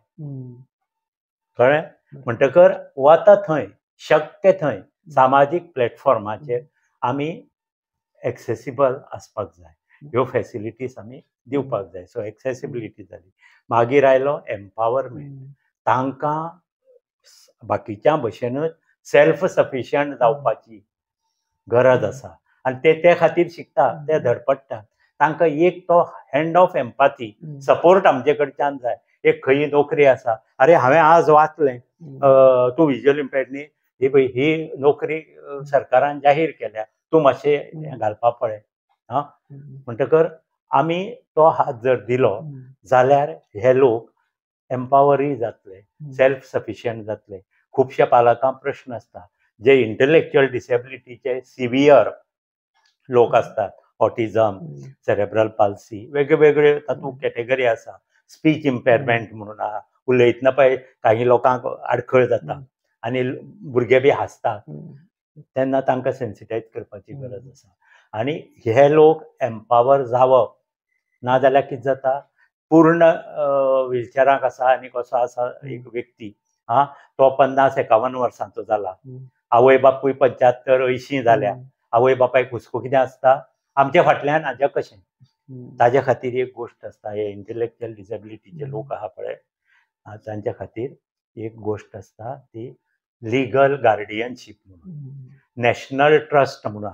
कळ्ळें. म्हणटकर वता थंय, शक्य थंय सामाजीक प्लॅटफॉर्माचेर आमी एक्सेसिबल आसपाक जाय, ह्यो फॅसिलिटीज आमी दिवपाक जाय. सो एक्सेसिबिलिटी जाली. मागीर आयलो एम्पावरमेंट. तांकां बाकीच्या भशेनूच सेल्फ सफिशियंट जावपाची गरज आसा आनी ते खातीर शिकता, ते धडपडटा. तांकां एक तो हँड ऑफ एम्पॅथी, सपोर्ट आमचे कडच्यान जाय. एक खंयी नोकरी आसा, अरे हांवें आज वाचलें तूं विज्युअल इम्पेर्ड न्ही, ही पळय ही नोकरी सरकारान जाहीर केल्या, तूं मातशें घालपाक पळय. म्हणटकर आमी तो हात जर दिलो जाल्यार हे लोक एम्पावरय जातले, सेल्फ सफिशियंट जातले. खुबश्या पालकांक प्रश्न आसता, जे इंटलेक्च्युअल डिसेबिलिटीचे सिवियर लोक आसतात, ऑटिझम, सेरेब्रल पाल्सी, वेगवेगळे तातूंत कॅटेगरी आसा. स्पीच इम्पेरमेंट म्हणून आहा, उलयतना पळय काही लोकांक आडखळ जाता आनी भुरगे बी हांसतात, तेन्ना तांकां सेन्सिटायज करपाची गरज आसा. आनी हे लोक एम्पावर जावप, नाजाल्यार कितें जाता, पूर्ण व्हिलचॅराक आसा आनी कसो आसा एक व्यक्ती, हा तो 50-51 वर्सांचो जाला. आवय बापूय 75-80 जाल्या. आवय बापायक हुस्को कितें आसता, आमच्या फाटल्यान हाज्या कशें. ताज्या खातीर एक गोश्ट आसता, हे इंटेलेक्च्युअल डिसेबिलिटीचे लोक आहा पळय, तांच्या खातीर एक गोश्ट आसता ती लिगल गार्डियनशीप म्हणून. नॅशनल ट्रस्ट म्हणून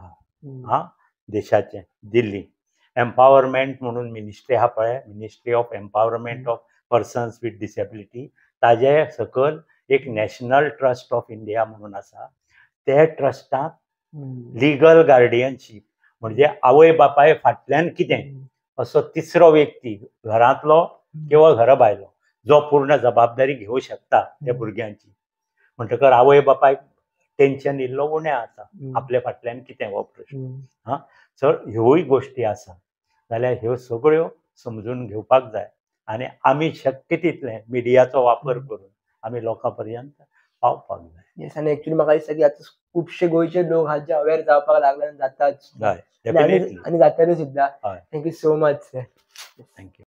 आहा देशाचें दिल्ली. एम्पावरमेंट म्हणून मिनिस्ट्री आहा पळय, ministry of empowerment of persons with disability, ताजे सकयल एक नॅशनल ट्रस्ट ऑफ इंडिया म्हणून आसा. ते ट्रस्टाक लिगल गार्डियनशीप म्हणजे आवय बापाय फाटल्यान कितें असो तिसरो व्यक्ती घरांतलो किंवा घरा भायलो जो पूर्ण जबाबदारी घेवंक शकता त्या भुरग्यांची. म्हणटकर आवय बापायक टेन्शन इल्लो उणें आसा, आपल्या फाटल्यान कितें हो प्रश्न. सर ह्योय गोश्टी आसा जाल्यार ह्यो सगळ्यो समजून घेवपाक जाय आनी आमी शक्य तितलें मिडियाचो वापर करून आमी लोकां पर्यंत पावपाक जाय. येस, आनी एक्चुअली म्हाका दिसता की आतां खुबशे गोंयचे लोक आहात जे अवेअर जावपाक लागले आनी जातात हय, डेफिनेटली. आनी जातले सुद्दां. हय. Thank you so much sir. Thank you.